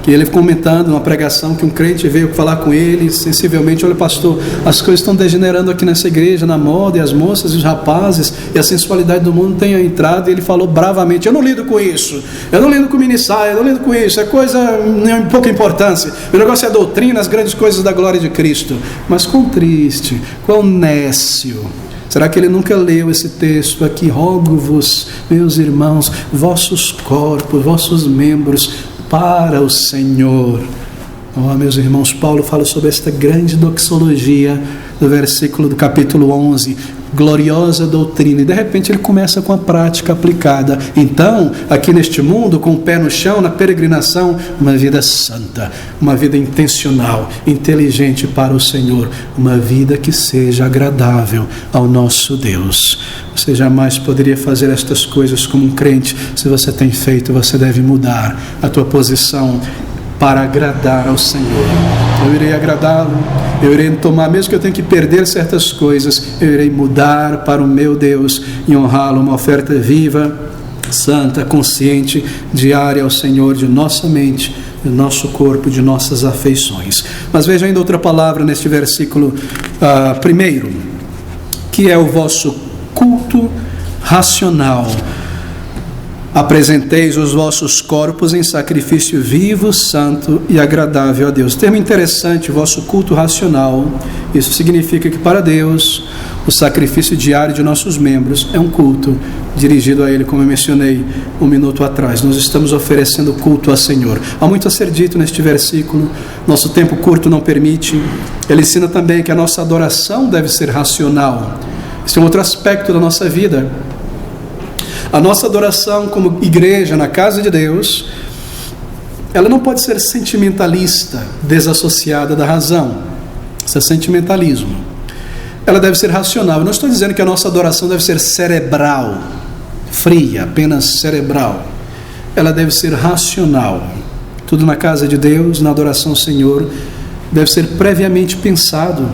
que ele comentando numa pregação que um crente veio falar com ele, sensivelmente: olha, pastor, as coisas estão degenerando aqui nessa igreja, na moda, e as moças e os rapazes, e a sensualidade do mundo tem entrado. E ele falou bravamente: eu não lido com isso, eu não lido com minissaia, eu não lido com isso, é coisa de pouca importância, o negócio é a doutrina, as grandes coisas da glória de Cristo. Mas quão triste, quão nécio. Será que ele nunca leu esse texto aqui? Rogo-vos, meus irmãos, vossos corpos, vossos membros para o Senhor. Oh, meus irmãos, Paulo fala sobre esta grande doxologia do versículo do capítulo 11, gloriosa doutrina, e de repente ele começa com a prática aplicada. Então, aqui neste mundo, com o pé no chão, na peregrinação, uma vida santa, uma vida intencional, inteligente para o Senhor, uma vida que seja agradável ao nosso Deus. Você jamais poderia fazer estas coisas como um crente. Se você tem feito, você deve mudar a tua posição para agradar ao Senhor. Eu irei agradá-lo, eu irei tomar, mesmo que eu tenha que perder certas coisas, eu irei mudar para o meu Deus e honrá-lo, uma oferta viva, santa, consciente, diária ao Senhor, de nossa mente, do nosso corpo, de nossas afeições. Mas veja ainda outra palavra neste versículo primeiro, que é o vosso culto racional. Apresenteis os vossos corpos em sacrifício vivo, santo e agradável a Deus. Termo interessante, vosso culto racional. Isso significa que para Deus, o sacrifício diário de nossos membros é um culto dirigido a Ele, como eu mencionei um minuto atrás. Nós estamos oferecendo culto ao Senhor. Há muito a ser dito neste versículo. Nosso tempo curto não permite. Ele ensina também que a nossa adoração deve ser racional. Esse é um outro aspecto da nossa vida. A nossa adoração como igreja na casa de Deus, ela não pode ser sentimentalista, desassociada da razão. Isso é sentimentalismo. Ela deve ser racional. Eu não estou dizendo que a nossa adoração deve ser cerebral, fria, apenas cerebral. Ela deve ser racional. Tudo na casa de Deus, na adoração ao Senhor, deve ser previamente pensado.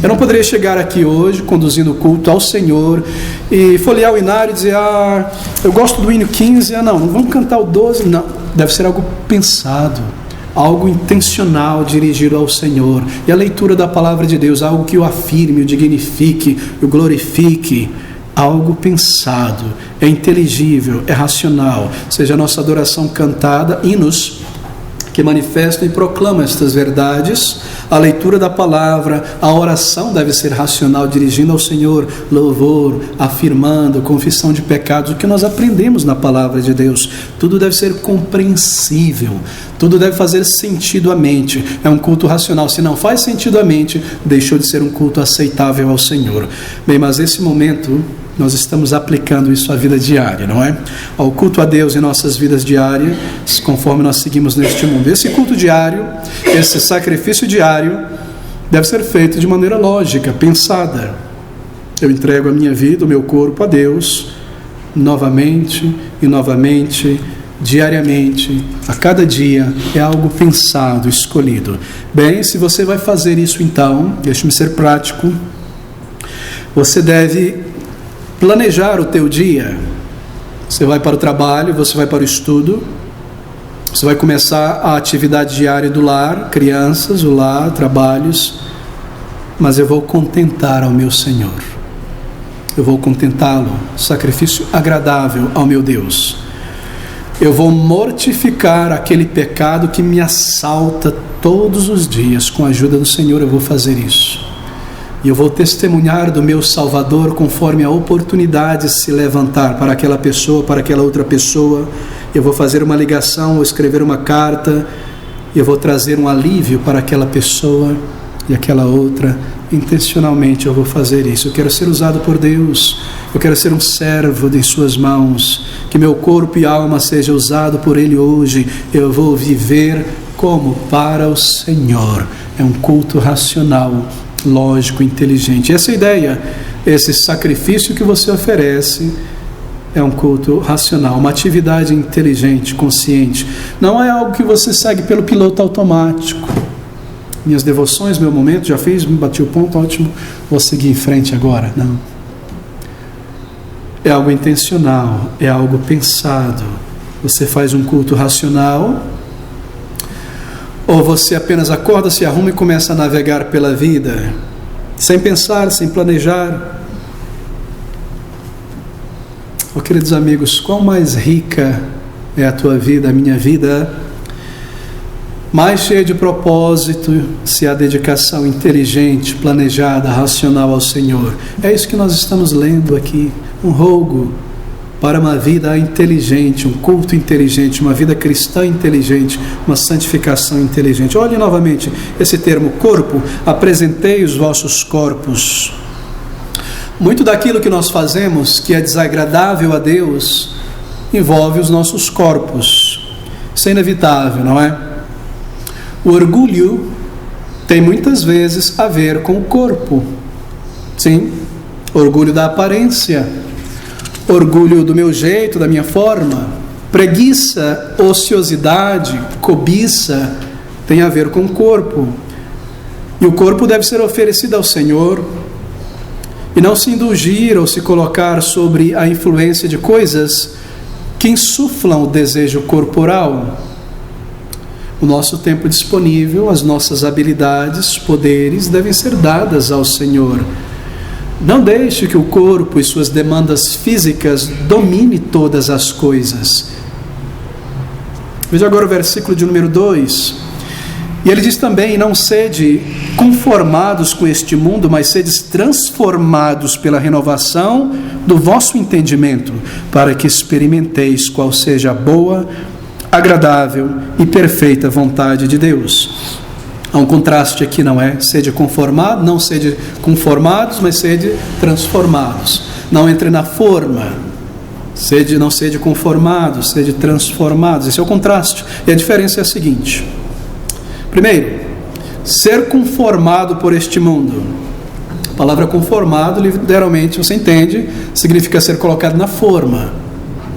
Eu não poderia chegar aqui hoje, conduzindo o culto ao Senhor, e folhear o hinário e dizer: eu gosto do hino 15, não vamos cantar o 12, não. Deve ser algo pensado, algo intencional, dirigido ao Senhor. E a leitura da palavra de Deus, algo que o afirme, o dignifique, o glorifique, algo pensado, é inteligível, é racional. Seja a nossa adoração cantada, hinos que manifestam e proclamam estas verdades, a leitura da palavra, a oração deve ser racional, dirigindo ao Senhor, louvor, afirmando, confissão de pecados, o que nós aprendemos na palavra de Deus. Tudo deve ser compreensível, tudo deve fazer sentido à mente. É um culto racional. Se não faz sentido à mente, deixou de ser um culto aceitável ao Senhor. Bem, mas nesse momento nós estamos aplicando isso à vida diária, não é? Ao culto a Deus em nossas vidas diárias, conforme nós seguimos neste mundo. Esse culto diário, esse sacrifício diário, deve ser feito de maneira lógica, pensada. Eu entrego a minha vida, o meu corpo a Deus, novamente e novamente, diariamente, a cada dia. É algo pensado, escolhido. Bem, se você vai fazer isso, então, deixe-me ser prático, você deve planejar o teu dia. Você vai para o trabalho, você vai para o estudo, você vai começar a atividade diária do lar, crianças, o lar, trabalhos, mas eu vou contentar ao meu Senhor, eu vou contentá-lo, sacrifício agradável ao meu Deus. Eu vou mortificar aquele pecado que me assalta todos os dias. Com a ajuda do Senhor eu vou fazer isso. E eu vou testemunhar do meu Salvador conforme a oportunidade se levantar para aquela pessoa, para aquela outra pessoa. Eu vou fazer uma ligação, ou escrever uma carta, e eu vou trazer um alívio para aquela pessoa e aquela outra. Intencionalmente eu vou fazer isso. Eu quero ser usado por Deus, eu quero ser um servo em suas mãos, que meu corpo e alma seja usado por Ele hoje. Eu vou viver como para o Senhor. É um culto racional, lógico, inteligente. Essa é a ideia. Esse sacrifício que você oferece é um culto racional, uma atividade inteligente, consciente. Não é algo que você segue pelo piloto automático. Minhas devoções, meu momento, já fiz, bati o ponto, ótimo, vou seguir em frente agora. Não. É algo intencional, é algo pensado. Você faz um culto racional, Ou você apenas acorda, se arruma e começa a navegar pela vida, sem pensar, sem planejar? Oh, queridos amigos, qual mais rica é a tua vida, a minha vida, mais cheia de propósito, se há dedicação inteligente, planejada, racional ao Senhor. É isso que nós estamos lendo aqui, um rogo para uma vida inteligente, um culto inteligente, uma vida cristã inteligente, uma santificação inteligente. Olhe novamente esse termo corpo: apresentei os vossos corpos. Muito daquilo que nós fazemos, que é desagradável a Deus, envolve os nossos corpos. Isso é inevitável, não é? O orgulho tem muitas vezes a ver com o corpo. Sim, orgulho da aparência, orgulho do meu jeito, da minha forma. Preguiça, ociosidade, cobiça tem a ver com o corpo. E o corpo deve ser oferecido ao Senhor e não se indulgir ou se colocar sobre a influência de coisas que insuflam o desejo corporal. O nosso tempo disponível, as nossas habilidades, poderes devem ser dadas ao Senhor. Não deixe que o corpo e suas demandas físicas domine todas as coisas. Veja agora o versículo de número 2. E ele diz também: não sede conformados com este mundo, mas sedes transformados pela renovação do vosso entendimento, para que experimenteis qual seja a boa, agradável e perfeita vontade de Deus. Há um contraste aqui, não é? Sede conformado, não sede conformados, mas sede transformados. Não entre na forma. Não sede conformados, sede transformados. Esse é o contraste. E a diferença é a seguinte: primeiro, ser conformado por este mundo. A palavra conformado, literalmente, você entende, significa ser colocado na forma,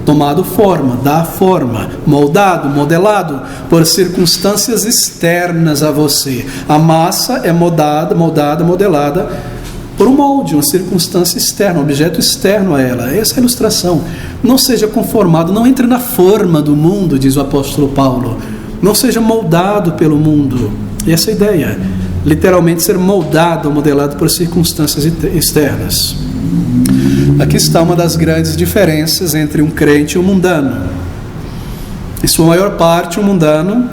tomado forma, dar forma, moldado, modelado por circunstâncias externas a você. A massa é modelada, por um molde, uma circunstância externa, um objeto externo a ela. Essa é a ilustração. Não seja conformado, não entre na forma do mundo, diz o apóstolo Paulo. Não seja moldado pelo mundo. Essa é a ideia. Literalmente ser moldado, modelado por circunstâncias externas. Aqui está uma das grandes diferenças entre um crente e um mundano. Em sua maior parte, um mundano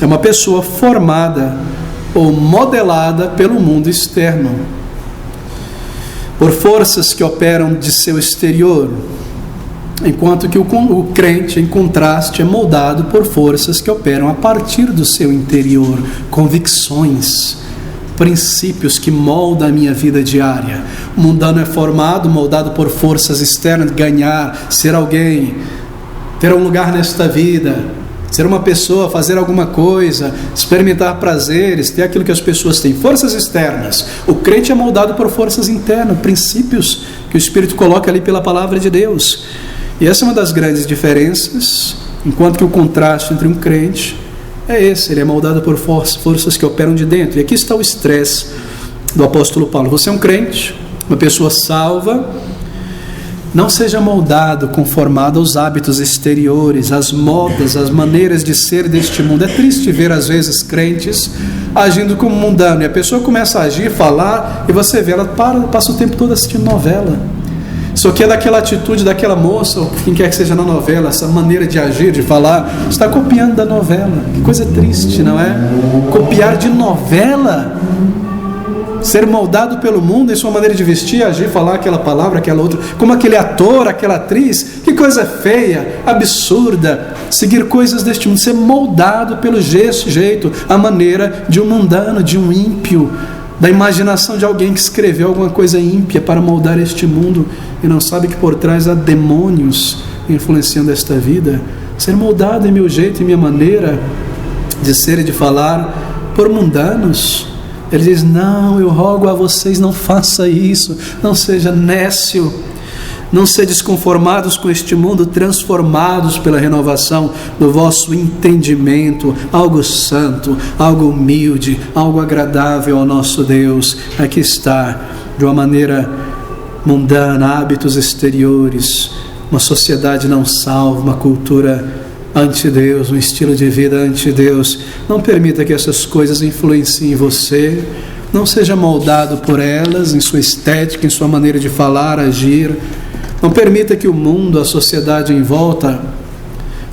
é uma pessoa formada ou modelada pelo mundo externo, por forças que operam de seu exterior, enquanto que o crente, em contraste, é moldado por forças que operam a partir do seu interior, convicções, princípios que moldam a minha vida diária. O mundano é formado, moldado por forças externas, ganhar, ser alguém, ter um lugar nesta vida, ser uma pessoa, fazer alguma coisa, experimentar prazeres, ter aquilo que as pessoas têm, forças externas. O crente é moldado por forças internas, princípios que o Espírito coloca ali pela palavra de Deus. E essa é uma das grandes diferenças, enquanto que o contraste entre um crente é esse: ele é moldado por forças que operam de dentro. E aqui está o estresse do apóstolo Paulo. Você é um crente, uma pessoa salva. Não seja moldado, conformado aos hábitos exteriores, às modas, às maneiras de ser deste mundo. É triste ver às vezes crentes agindo como mundano, e a pessoa começa a agir, falar, e você vê, ela passa o tempo todo assistindo novela. Isso aqui é daquela atitude daquela moça, ou quem quer que seja na novela, essa maneira de agir, de falar, está copiando da novela. Que coisa triste, não é? Copiar de novela, ser moldado pelo mundo em sua maneira de vestir, agir, falar aquela palavra, aquela outra, como aquele ator, aquela atriz. Que coisa feia, absurda, seguir coisas deste mundo, ser moldado pelo jeito, a maneira de um mundano, de um ímpio, da imaginação de alguém que escreveu alguma coisa ímpia para moldar este mundo e não sabe que por trás há demônios influenciando esta vida. Ser moldado em meu jeito e minha maneira de ser e de falar por mundanos. Ele diz: não, eu rogo a vocês, não faça isso, não seja nécio, não sedes conformados com este mundo, transformados pela renovação do vosso entendimento, algo santo, algo humilde, algo agradável ao nosso Deus. Aqui está, de uma maneira mundana, hábitos exteriores, uma sociedade não salva, uma cultura ante Deus, um estilo de vida ante Deus. Não permita que essas coisas influenciem você. Não seja moldado por elas, em sua estética, em sua maneira de falar, agir. Não permita que o mundo, a sociedade em volta,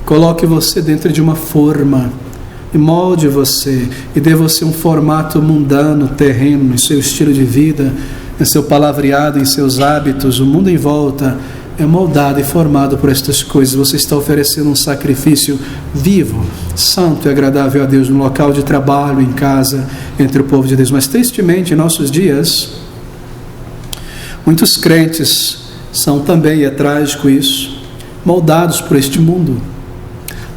coloque você dentro de uma forma e molde você e dê você um formato mundano, terreno, em seu estilo de vida, em seu palavreado, em seus hábitos. O mundo em volta é moldado e formado por estas coisas. Você está oferecendo um sacrifício vivo, santo e agradável a Deus no local de trabalho, em casa, entre o povo de Deus. Mas tristemente, em nossos dias, muitos crentes são também, e é trágico isso, moldados por este mundo.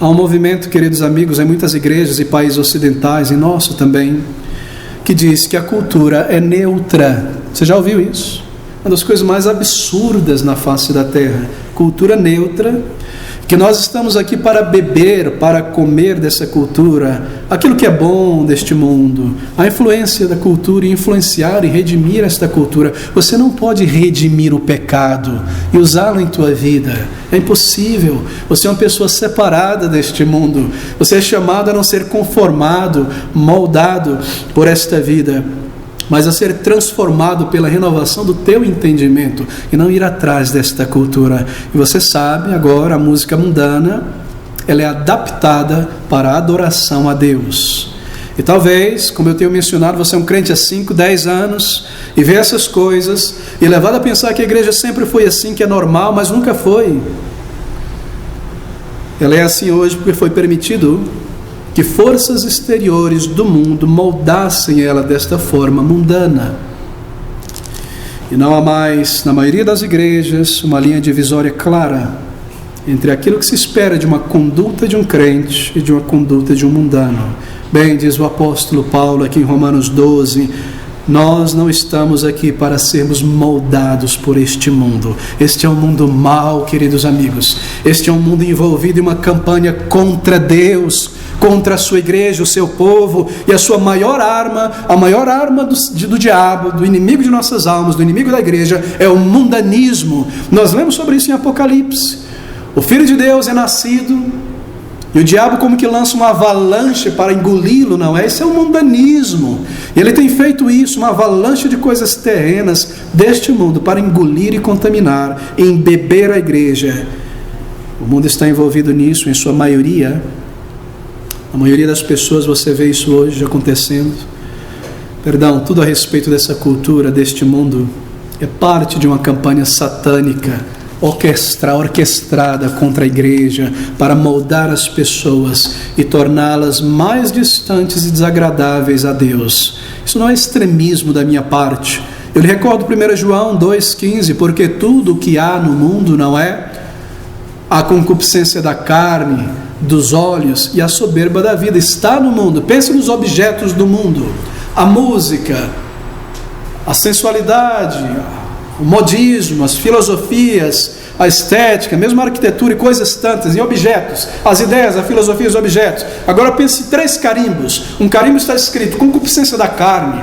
Há um movimento, queridos amigos, em muitas igrejas e países ocidentais, e nosso também, que diz que a cultura é neutra. Você já ouviu isso? Uma das coisas mais absurdas na face da terra. Cultura neutra, que nós estamos aqui para beber, para comer dessa cultura, aquilo que é bom deste mundo, a influência da cultura e influenciar e redimir esta cultura. Você não pode redimir o pecado e usá-lo em tua vida. É impossível. Você é uma pessoa separada deste mundo. Você é chamado a não ser conformado, moldado por esta vida, mas a ser transformado pela renovação do teu entendimento e não ir atrás desta cultura. E você sabe, agora a música mundana, ela é adaptada para a adoração a Deus. E talvez, como eu tenho mencionado, você é um crente há 5, 10 anos e vê essas coisas e levado a pensar que a igreja sempre foi assim, que é normal, mas nunca foi. Ela é assim hoje porque foi permitido que forças exteriores do mundo moldassem ela desta forma mundana. E não há mais, na maioria das igrejas, uma linha divisória clara entre aquilo que se espera de uma conduta de um crente e de uma conduta de um mundano. Bem, diz o apóstolo Paulo aqui em Romanos 12, nós não estamos aqui para sermos moldados por este mundo. Este é um mundo mau, queridos amigos. Este é um mundo envolvido em uma campanha contra Deus, contra a sua igreja, o seu povo, e a sua maior arma, a maior arma do diabo, do inimigo de nossas almas, do inimigo da igreja, é o mundanismo. Nós lemos sobre isso em Apocalipse. O Filho de Deus é nascido, e o diabo como que lança uma avalanche para engoli-lo, não é? Esse é o mundanismo. E ele tem feito isso, uma avalanche de coisas terrenas deste mundo, para engolir e contaminar, e embeber a igreja. O mundo está envolvido nisso, em sua maioria. A maioria das pessoas, você vê isso hoje acontecendo. Tudo a respeito dessa cultura, deste mundo, é parte de uma campanha satânica, orquestrada contra a igreja, para moldar as pessoas e torná-las mais distantes e desagradáveis a Deus. Isso não é extremismo da minha parte. Eu lhe recordo 1 João 2,15, porque tudo o que há no mundo não é a concupiscência da carne, dos olhos e a soberba da vida. Está no mundo. Pense nos objetos do mundo: a música, a sensualidade, o modismo, as filosofias, a estética, mesmo a arquitetura e coisas tantas, em objetos, as ideias, a filosofia e os objetos. Agora pense 3 carimbos. Um carimbo está escrito concupiscência da carne,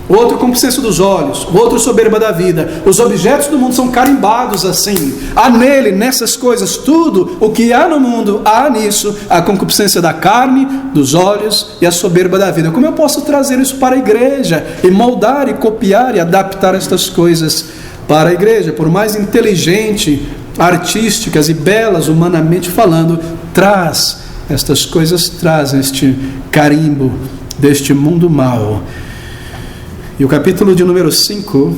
outro concupiscência dos olhos, outro soberba da vida. Os objetos do mundo são carimbados assim. Há nele, nessas coisas, tudo o que há no mundo, há nisso a concupiscência da carne, dos olhos e a soberba da vida. Como eu posso trazer isso para a igreja e moldar e copiar e adaptar estas coisas para a igreja? Por mais inteligente, artísticas e belas, humanamente falando, estas coisas trazem este carimbo deste mundo mau. E o capítulo de número 5,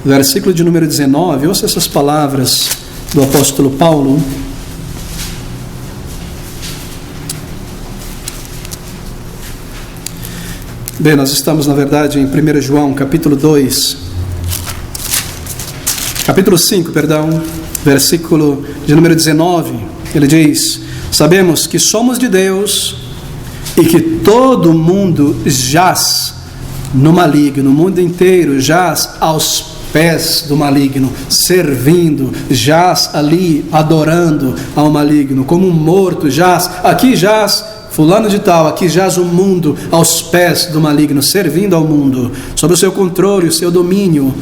versículo de número 19, ouça essas palavras do apóstolo Paulo. Bem, nós estamos na verdade em 1 João, capítulo 5, versículo de número 19, ele diz: sabemos que somos de Deus e que todo mundo jaz no maligno, o mundo inteiro jaz aos pés do maligno, servindo, jaz ali, adorando ao maligno, como um morto jaz, aqui jaz fulano de tal, aqui jaz o mundo aos pés do maligno, servindo ao mundo, sob o seu controle, o seu domínio.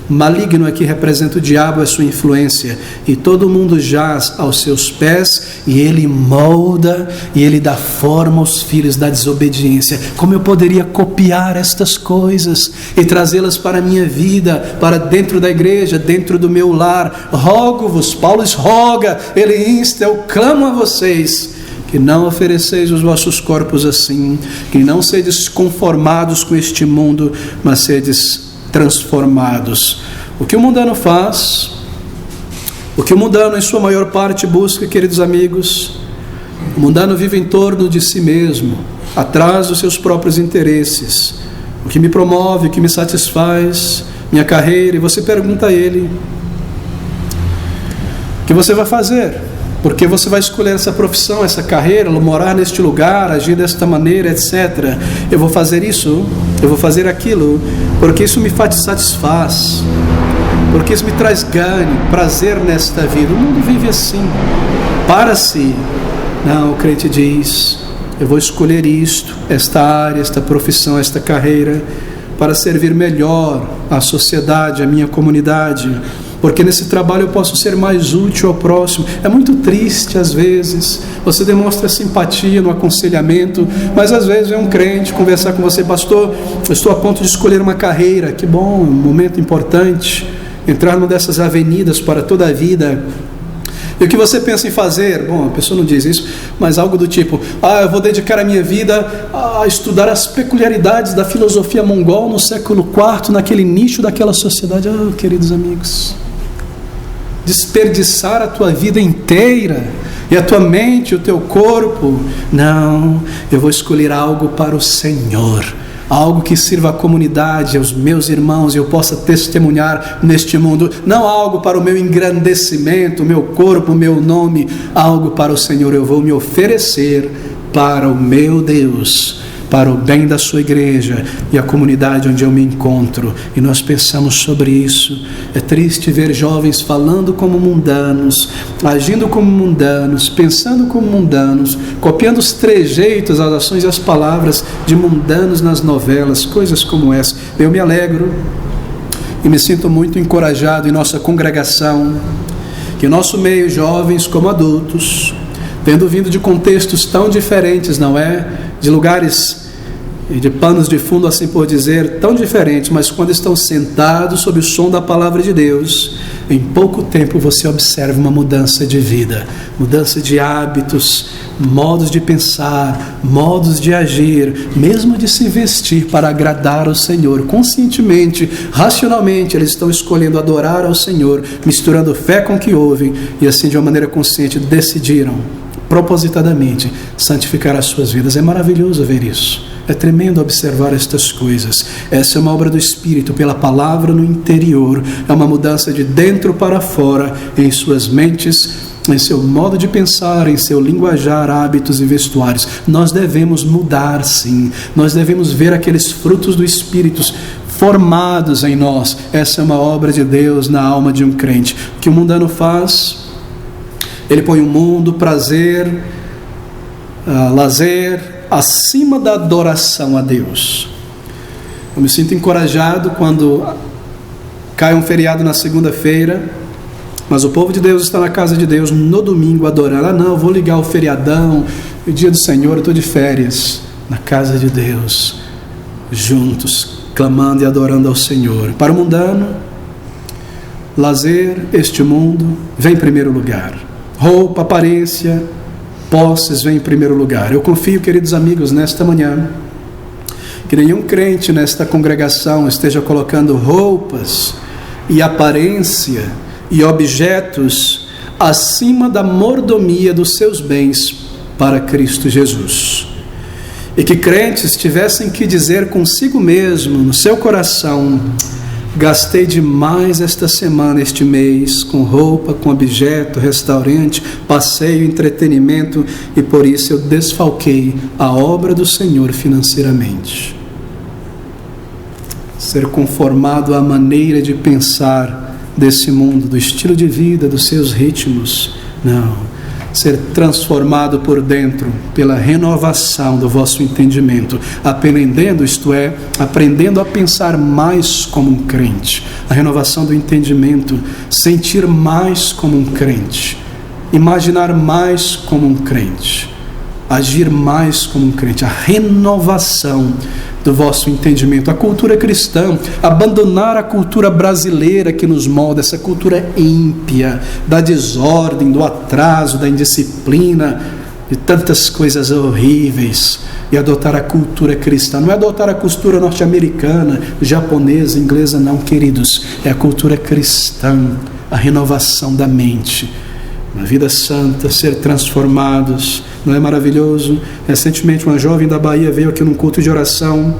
Maligno aqui representa o diabo, a sua influência, e todo mundo jaz aos seus pés, e ele molda, e ele dá forma aos filhos da desobediência. Como eu poderia copiar estas coisas e trazê-las para a minha vida, para dentro da igreja, dentro do meu lar? Rogo-vos, Paulo roga, ele insta, eu clamo a vocês, que não ofereceis os vossos corpos assim, que não sedes conformados com este mundo, mas sedes transformados. O que o mundano faz, o que o mundano em sua maior parte busca, queridos amigos, o mundano vive em torno de si mesmo, atrás dos seus próprios interesses. O que me promove, o que me satisfaz, minha carreira. E você pergunta a ele: o que você vai fazer? Porque você vai escolher essa profissão, essa carreira, morar neste lugar, agir desta maneira, etc. Eu vou fazer isso, eu vou fazer aquilo, porque isso me satisfaz, porque isso me traz ganho, prazer nesta vida. O mundo vive assim, para si. Não, o crente diz: eu vou escolher isto, esta área, esta profissão, esta carreira, para servir melhor à sociedade, à minha comunidade, porque nesse trabalho eu posso ser mais útil ao próximo. É muito triste às vezes, você demonstra simpatia no aconselhamento, mas às vezes vem um crente conversar com você: pastor, eu estou a ponto de escolher uma carreira. Que bom, um momento importante, entrar numa dessas avenidas para toda a vida. E o que você pensa em fazer? Bom, a pessoa não diz isso, mas algo do tipo: eu vou dedicar a minha vida a estudar as peculiaridades da filosofia mongol no século IV, naquele nicho daquela sociedade. Queridos amigos, desperdiçar a tua vida inteira, e a tua mente, o teu corpo? Não, eu vou escolher algo para o Senhor, algo que sirva à comunidade, aos meus irmãos, e eu possa testemunhar neste mundo. Não algo para o meu engrandecimento, o meu corpo, o meu nome, algo para o Senhor. Eu vou me oferecer para o meu Deus, para o bem da sua igreja e a comunidade onde eu me encontro. E nós pensamos sobre isso. É triste ver jovens falando como mundanos, agindo como mundanos, pensando como mundanos, copiando os trejeitos, as ações e as palavras de mundanos nas novelas, coisas como essa. Eu me alegro e me sinto muito encorajado em nossa congregação, que nosso meio, jovens como adultos, tendo vindo de contextos tão diferentes, não é? De lugares e de panos de fundo, assim por dizer, tão diferentes, mas quando estão sentados sob o som da palavra de Deus, em pouco tempo você observa uma mudança de vida, mudança de hábitos, modos de pensar, modos de agir, mesmo de se vestir para agradar ao Senhor. Conscientemente, racionalmente, eles estão escolhendo adorar ao Senhor, misturando fé com o que ouvem, e assim de uma maneira consciente decidiram propositadamente santificar as suas vidas. É maravilhoso ver isso. É tremendo observar estas coisas. Essa é uma obra do Espírito, pela palavra no interior. É uma mudança de dentro para fora, em suas mentes, em seu modo de pensar, em seu linguajar, hábitos e vestuários. Nós devemos mudar, sim. Nós devemos ver aqueles frutos do Espírito formados em nós. Essa é uma obra de Deus na alma de um crente. O que o mundano faz? Ele põe o mundo, prazer, lazer, acima da adoração a Deus. Eu me sinto encorajado quando cai um feriado na segunda-feira, mas o povo de Deus está na casa de Deus no domingo adorando. Não, eu vou ligar o feriadão, o dia do Senhor, eu estou de férias. Na casa de Deus, juntos, clamando e adorando ao Senhor. Para o mundano, lazer, este mundo, vem em primeiro lugar. Roupa, aparência, posses vem em primeiro lugar. Eu confio, queridos amigos, nesta manhã, que nenhum crente nesta congregação esteja colocando roupas e aparência e objetos acima da mordomia dos seus bens para Cristo Jesus. E que crentes tivessem que dizer consigo mesmo, no seu coração: gastei demais esta semana, este mês, com roupa, com objeto, restaurante, passeio, entretenimento, e por isso eu desfalquei a obra do Senhor financeiramente. Ser conformado à maneira de pensar desse mundo, do estilo de vida, dos seus ritmos. Não. ser transformado por dentro pela renovação do vosso entendimento, aprendendo, isto é, aprendendo a pensar mais como um crente. A renovação do entendimento, sentir mais como um crente, imaginar mais como um crente, agir mais como um crente. A renovação do vosso entendimento, a cultura cristã, abandonar a cultura brasileira que nos molda, essa cultura ímpia, da desordem, do atraso, da indisciplina, de tantas coisas horríveis, e adotar a cultura cristã. Não é adotar a cultura norte-americana, japonesa, inglesa, não, queridos, é a cultura cristã, a renovação da mente, uma vida santa, ser transformados. Não é maravilhoso? Recentemente uma jovem da Bahia veio aqui num culto de oração,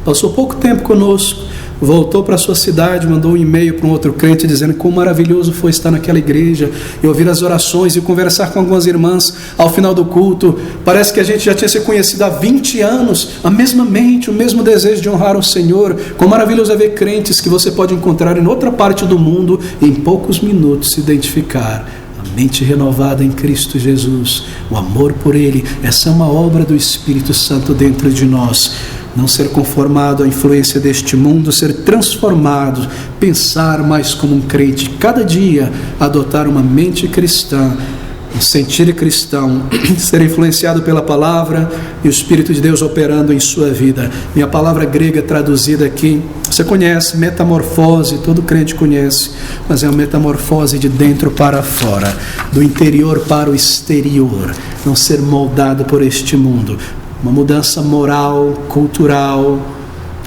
passou pouco tempo conosco, voltou para a sua cidade, mandou um e-mail para um outro crente dizendo quão maravilhoso foi estar naquela igreja e ouvir as orações e conversar com algumas irmãs ao final do culto. Parece que a gente já tinha se conhecido há 20 anos, a mesma mente, o mesmo desejo de honrar o Senhor. Quão maravilhoso é ver crentes que você pode encontrar em outra parte do mundo e em poucos minutos se identificar. Mente renovada em Cristo Jesus, o amor por Ele, essa é uma obra do Espírito Santo dentro de nós. Não ser conformado à influência deste mundo, ser transformado, pensar mais como um crente, cada dia adotar uma mente cristã, um sentir cristão, ser influenciado pela palavra e o Espírito de Deus operando em sua vida. Minha palavra grega traduzida aqui, você conhece, metamorfose, todo crente conhece, mas é uma metamorfose de dentro para fora, do interior para o exterior, não ser moldado por este mundo, uma mudança moral, cultural,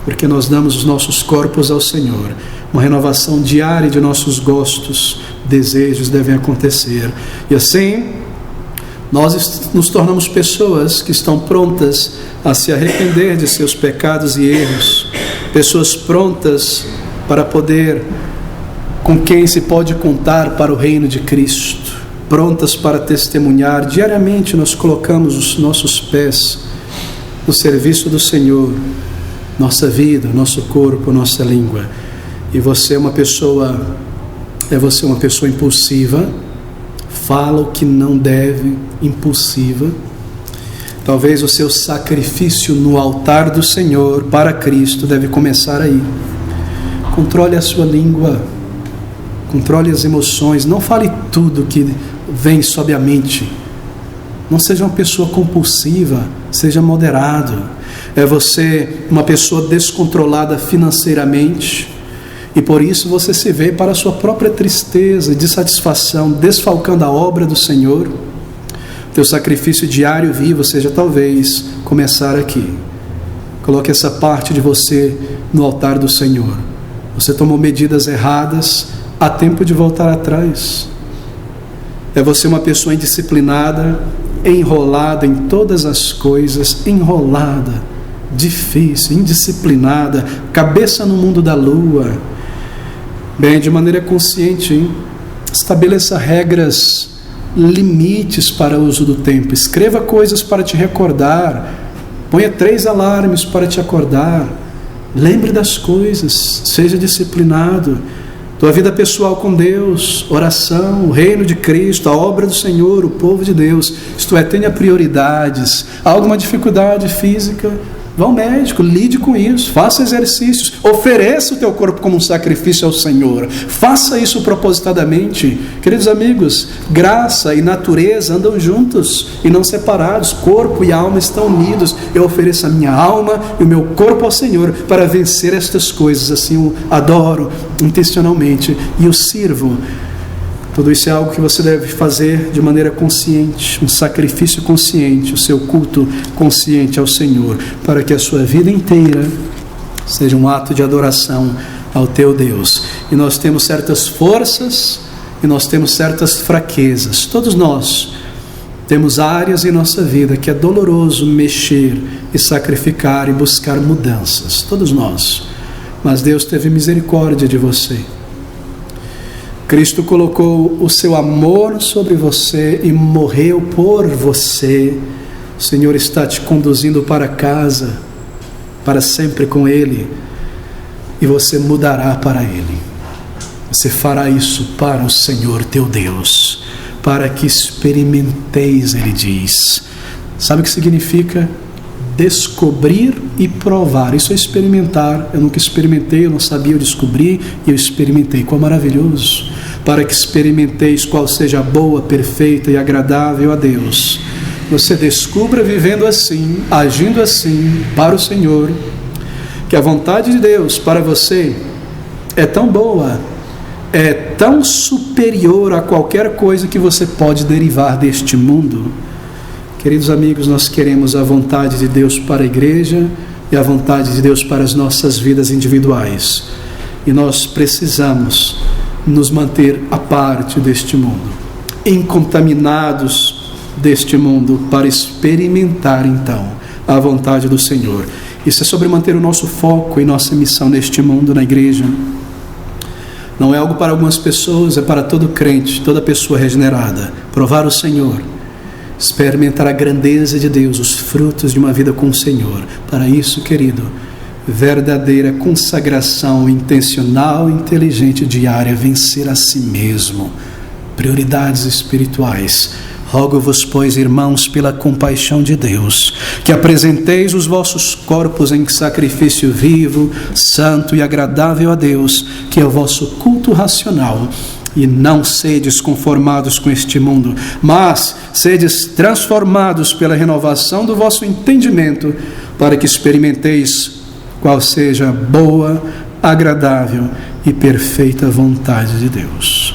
porque nós damos os nossos corpos ao Senhor. Uma renovação diária de nossos gostos, desejos devem acontecer. E assim, nós nos tornamos pessoas que estão prontas a se arrepender de seus pecados e erros. Pessoas prontas para poder, com quem se pode contar para o reino de Cristo. Prontas para testemunhar. Diariamente nós colocamos os nossos pés no serviço do Senhor. Nossa vida, nosso corpo, nossa língua. E você é uma pessoa impulsiva, fala o que não deve, impulsiva. Talvez o seu sacrifício no altar do Senhor para Cristo deve começar aí. Controle a sua língua, controle as emoções, não fale tudo que vem sob a mente. Não seja uma pessoa compulsiva, seja moderado. É você uma pessoa descontrolada financeiramente, e por isso você se vê para a sua própria tristeza e dissatisfação, desfalcando a obra do Senhor. Teu sacrifício diário vivo seja talvez começar aqui. Coloque essa parte de você no altar do Senhor. Você tomou medidas erradas, há tempo de voltar atrás. É você uma pessoa indisciplinada, enrolada em todas as coisas, enrolada, difícil, indisciplinada, cabeça no mundo da lua. Bem, de maneira consciente, estabeleça regras, limites para o uso do tempo. Escreva coisas para te recordar. Ponha 3 alarmes para te acordar. Lembre das coisas. Seja disciplinado. Tua vida pessoal com Deus, oração, o reino de Cristo, a obra do Senhor, o povo de Deus. Isto é, tenha prioridades. Há alguma dificuldade física? Vá ao médico, lide com isso, faça exercícios, ofereça o teu corpo como um sacrifício ao Senhor, faça isso propositadamente. Queridos amigos, graça e natureza andam juntos e não separados, corpo e alma estão unidos. Eu ofereço a minha alma e o meu corpo ao Senhor para vencer estas coisas, assim o adoro intencionalmente e o sirvo. Tudo isso é algo que você deve fazer de maneira consciente, um sacrifício consciente, o seu culto consciente ao Senhor, para que a sua vida inteira seja um ato de adoração ao teu Deus. E nós temos certas forças e nós temos certas fraquezas. Todos nós temos áreas em nossa vida que é doloroso mexer e sacrificar e buscar mudanças. Todos nós. Mas Deus teve misericórdia de você. Cristo colocou o seu amor sobre você e morreu por você. O Senhor está te conduzindo para casa, para sempre com Ele, e você mudará para Ele. Você fará isso para o Senhor teu Deus, para que experimenteis, ele diz. Sabe o que significa? Descobrir e provar. Isso é experimentar. Eu nunca experimentei, eu não sabia, eu descobri e eu experimentei. Quão maravilhoso! Para que experimenteis qual seja a boa, perfeita e agradável a Deus. Você descubra vivendo assim, agindo assim para o Senhor, que a vontade de Deus para você é tão boa, é tão superior a qualquer coisa que você pode derivar deste mundo. Queridos amigos, nós queremos a vontade de Deus para a igreja e a vontade de Deus para as nossas vidas individuais. E nós precisamos nos manter à parte deste mundo, incontaminados deste mundo, para experimentar então a vontade do Senhor. Isso é sobre manter o nosso foco e nossa missão neste mundo, na igreja. Não é algo para algumas pessoas, é para todo crente, toda pessoa regenerada. Provar o Senhor, experimentar a grandeza de Deus, os frutos de uma vida com o Senhor. Para isso, querido, verdadeira consagração intencional, inteligente, diária, vencer a si mesmo, prioridades espirituais. Rogo-vos, pois, irmãos, pela compaixão de Deus, que apresenteis os vossos corpos em sacrifício vivo, santo e agradável a Deus, que é o vosso culto racional. E não sedes conformados com este mundo, mas sedes transformados pela renovação do vosso entendimento, para que experimenteis qual seja a boa, agradável e perfeita vontade de Deus.